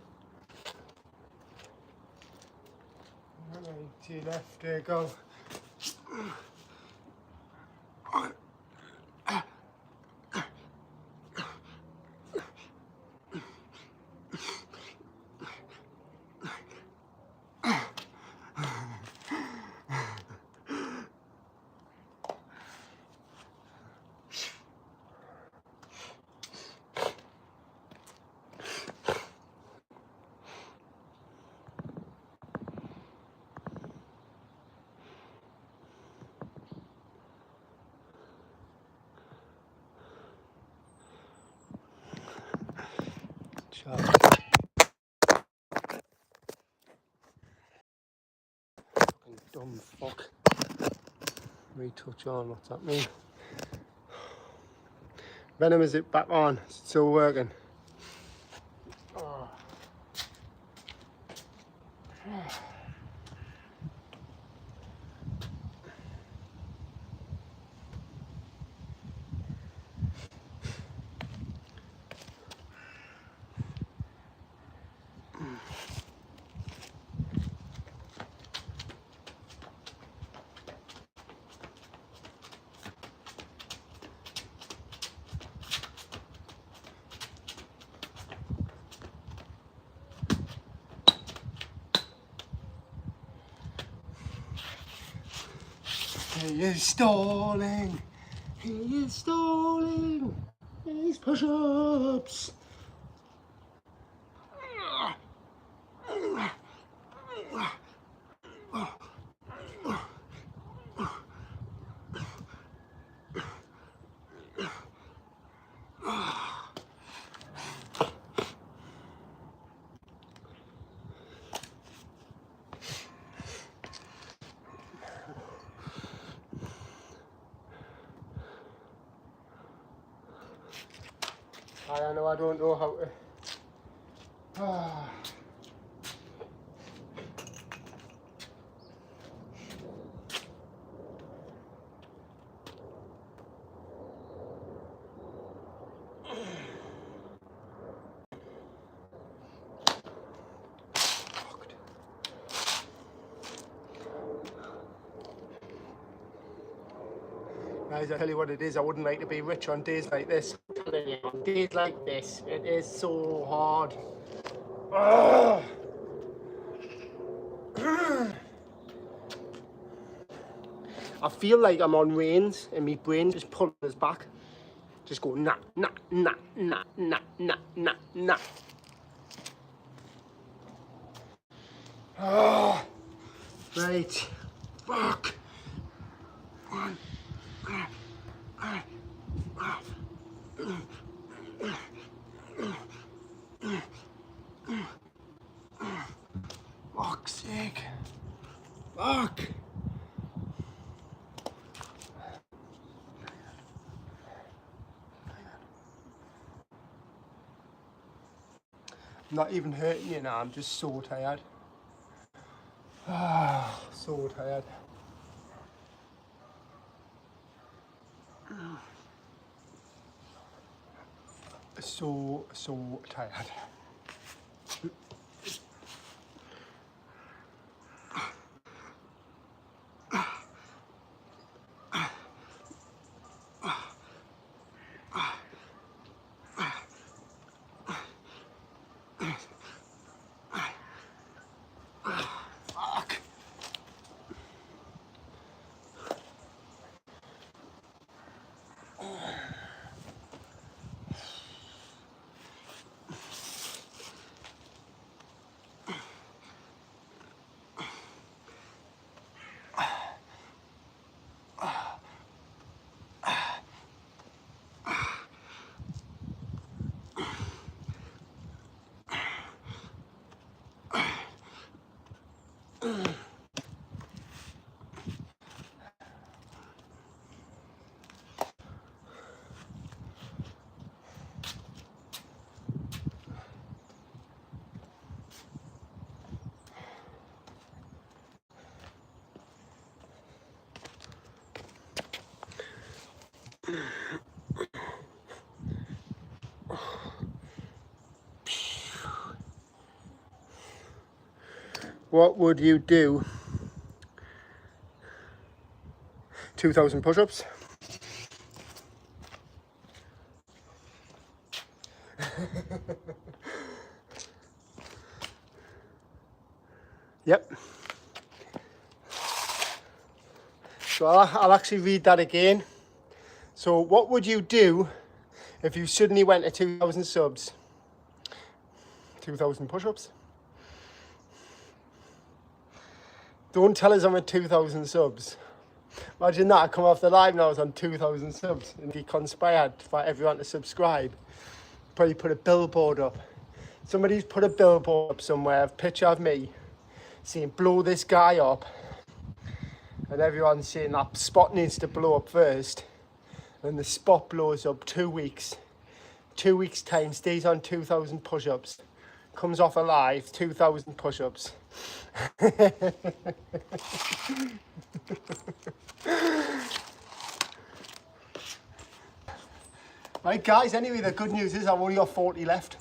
90 left, there you go. Fucking dumb fuck. Retouch on, what's that mean? Venom, is it back on? Is it still working? Oh. He is stalling. He is stalling. He's push-ups. I know I don't know how to. Guys, I tell you what it is, I wouldn't like to be rich on days like this. On days like this, it is so hard. I feel like I'm on reins and my brain just pulling us back. Just go nah, nah, nah, nah, nah, nah, nah, nah. Right. Fuck. One. Fuck's sake. Fuck. not even hurting you now, I'm just so tired. Ah, so tired. So tired. Fuck. What would you do? 2,000 push-ups. Yep. So I'll actually read that again. So what would you do if you suddenly went to 2,000 subs? 2,000 push-ups? Don't tell us I'm at 2,000 subs. Imagine that, I come off the live now, I was on 2,000 subs and he conspired for everyone to subscribe. Probably put a billboard up. Somebody's put a billboard up somewhere, a picture of me, saying blow this guy up. And everyone's saying that spot needs to blow up first. And the spot blows up 2 weeks. 2 weeks time, stays on 2,000 push-ups. Comes off alive, 2,000 push-ups. Right guys, anyway, the good news is I've only got 40 left.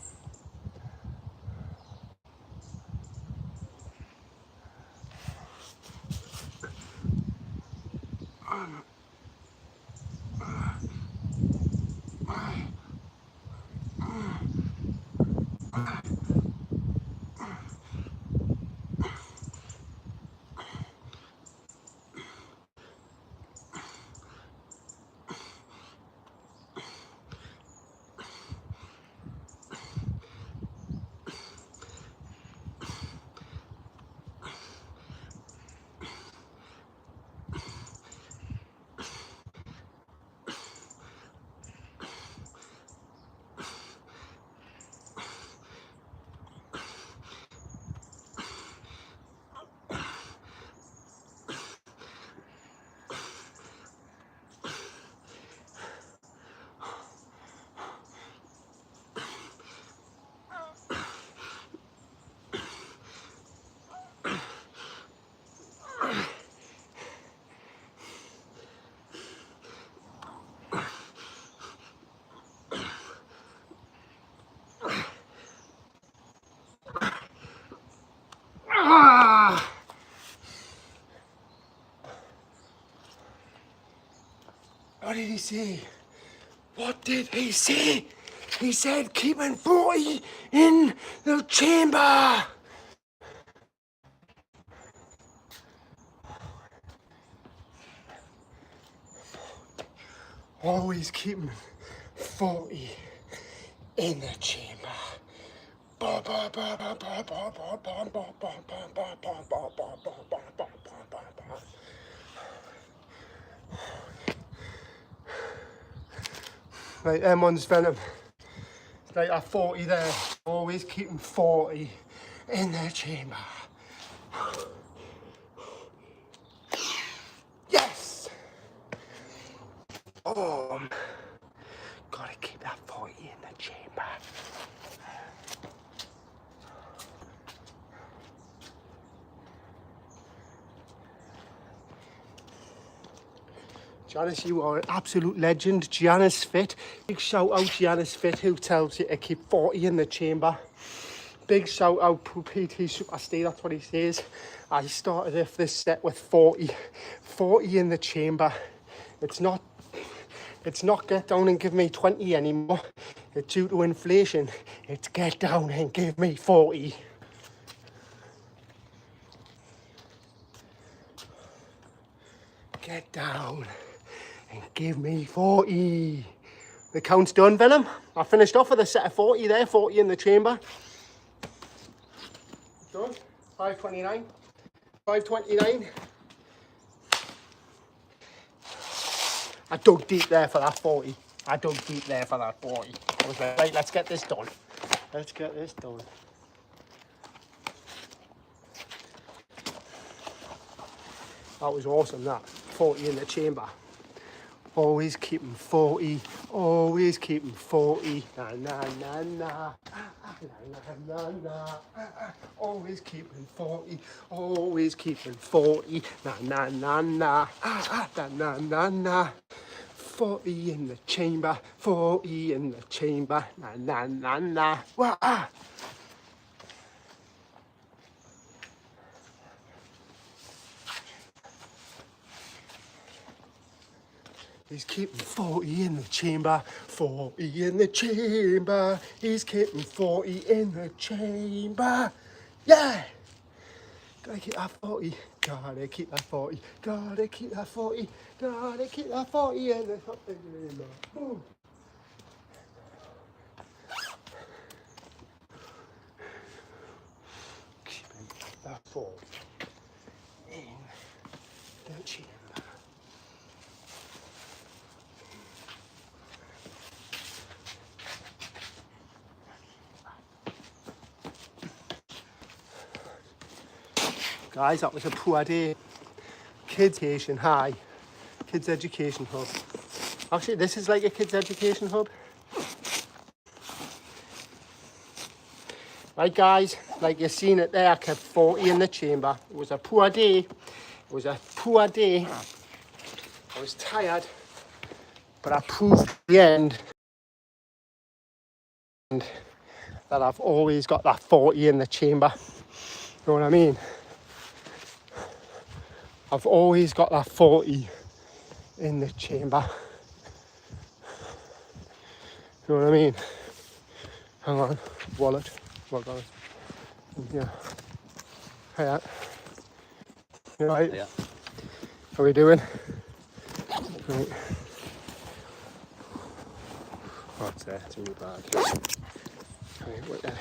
What did he say? What did he say? He said keeping 40 in the chamber. Always keeping 40 in the chamber. Right, M1's Venom. It's like at 40 there. Always keeping 40 in the chamber. Yes! Oh, gotta keep that 40 in the chamber. Janice, you are an absolute legend. Janice Fit. Big shout out Janice Fit, who tells you to keep 40 in the chamber. Big shout out to P.TSUPERSTE, that's what he says. I started off this set with 40 in the chamber. It's not get down and give me 20 anymore. It's due to inflation. It's get down and give me 40. Get down and give me 40. The count's done, Venom. I finished off with a set of 40 there, 40 in the chamber. Done. 529. 529. I dug deep there for that 40. I was like, right, let's get this done. That was awesome, that. 40 in the chamber. Always keeping 40. Always keeping 40. Na na na na. Na na na. Always keeping 40. Always keeping 40. Na na na na. Na na na na. 40 in the chamber. 40 in the chamber. Na na na na. Wah. He's keeping 40 in the chamber, 40 in the chamber. He's keeping 40 in the chamber. Yeah! Gotta keep that 40. Gotta keep that 40. Gotta keep that 40. Gotta keep that 40 in the chamber. Ooh. Keeping that 40 in the chamber. Guys, that was a poor day. Kids Education High. Kids Education Hub. Actually, this is like a kids education hub. Right guys, like you've seen it there, I kept 40 in the chamber. It was a poor day. I was tired, but I proved at the end that I've always got that 40 in the chamber. You know what I mean? I've always got that 40 in the chamber. You know what I mean? Hang on, wallet. What got it? Yeah. Hiya. You alright? Yeah. How are we doing? Right. Oh, it's there. It's in your bag. Right, what there?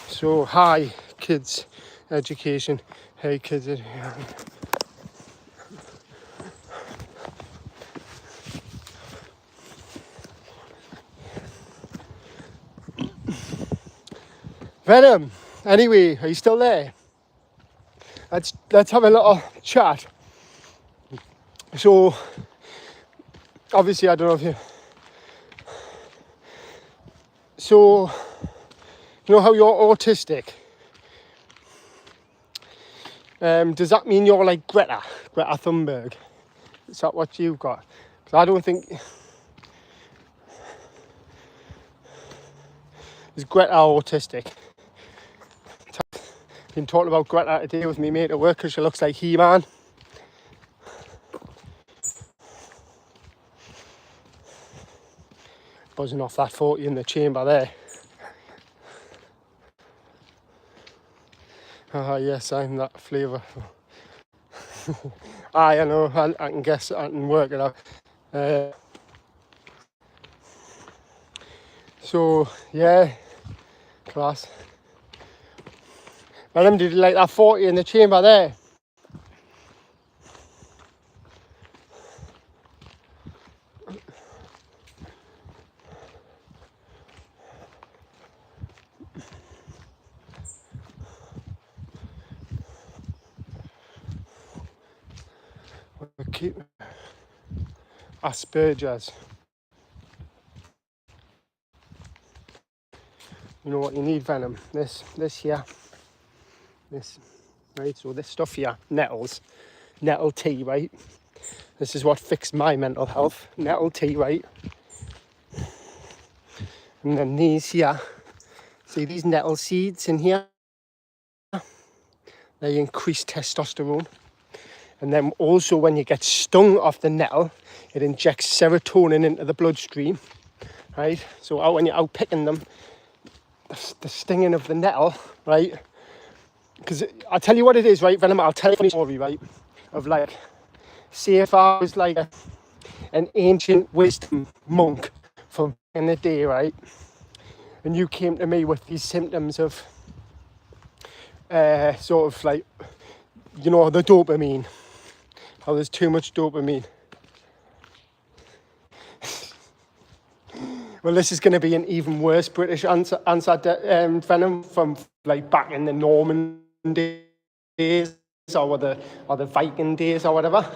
So, hi, kids education. Hey, kids education. Venom, anyway, are you still there? Let's have a little chat. So, obviously, I don't know if you... So, you know how you're autistic? Does that mean you're like Greta Thunberg? Is that what you've got? Because I don't think... Is Greta autistic? Been talking about Greta today with me mate at work because she looks like He-Man. Buzzing off that 40 in the chamber there. Ah, yes, I'm that flavour. I know, I can guess, I can work it out. So, yeah, class. Madam, did you like that 40 in the chamber there? We'll keep Asperger's. You know what you need, Venom? This here. This, right? So this stuff here, nettle tea, right? This is what fixed my mental health. Nettle tea, right? And then these here, see these nettle seeds in here? They increase testosterone. And then also when you get stung off the nettle, it injects serotonin into the bloodstream, right? So when you're out picking them, the stinging of the nettle, right? Because I'll tell you what it is, right, Venom? I'll tell you a funny story, right? Of like, see if I was like an ancient wisdom monk from in the day, right? And you came to me with these symptoms of sort of like, you know, the dopamine. How there's too much dopamine. Well, this is going to be an even worse British answer Venom, from like back in the Norman days or the Viking days or whatever.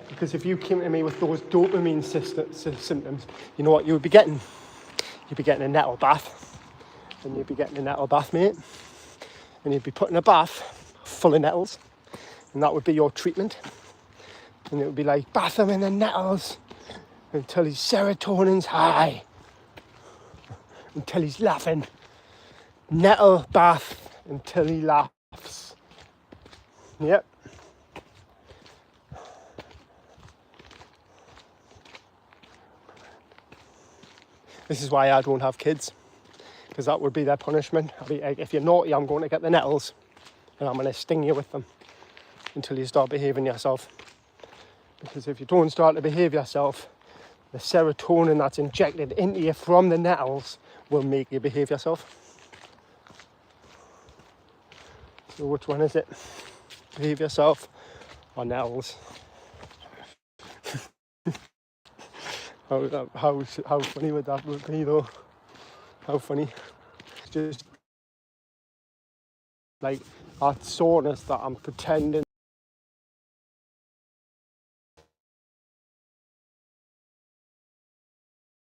Because if you came to me with those dopamine symptoms, you know what you would be getting? You'd be getting a nettle bath. And you'd be getting a nettle bath, mate. And you'd be put in a bath full of nettles. And that would be your treatment. And it would be like, bath him in the nettles until his serotonin's high. Until he's laughing. Nettle bath until he laughs. Yep. This is why I don't have kids. Because that would be their punishment. I'd be like, if you're naughty, I'm going to get the nettles. And I'm going to sting you with them. Until you start behaving yourself. Because if you don't start to behave yourself, the serotonin that's injected into you from the nettles will make you behave yourself. So which one is it? Behave yourself or nettles? How funny would that be though? How funny. Just like that soreness that I'm pretending.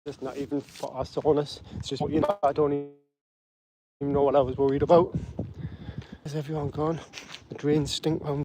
It's not even for our soreness. It's just, you know, I don't even know what I was worried about. Is everyone gone? The drains stink.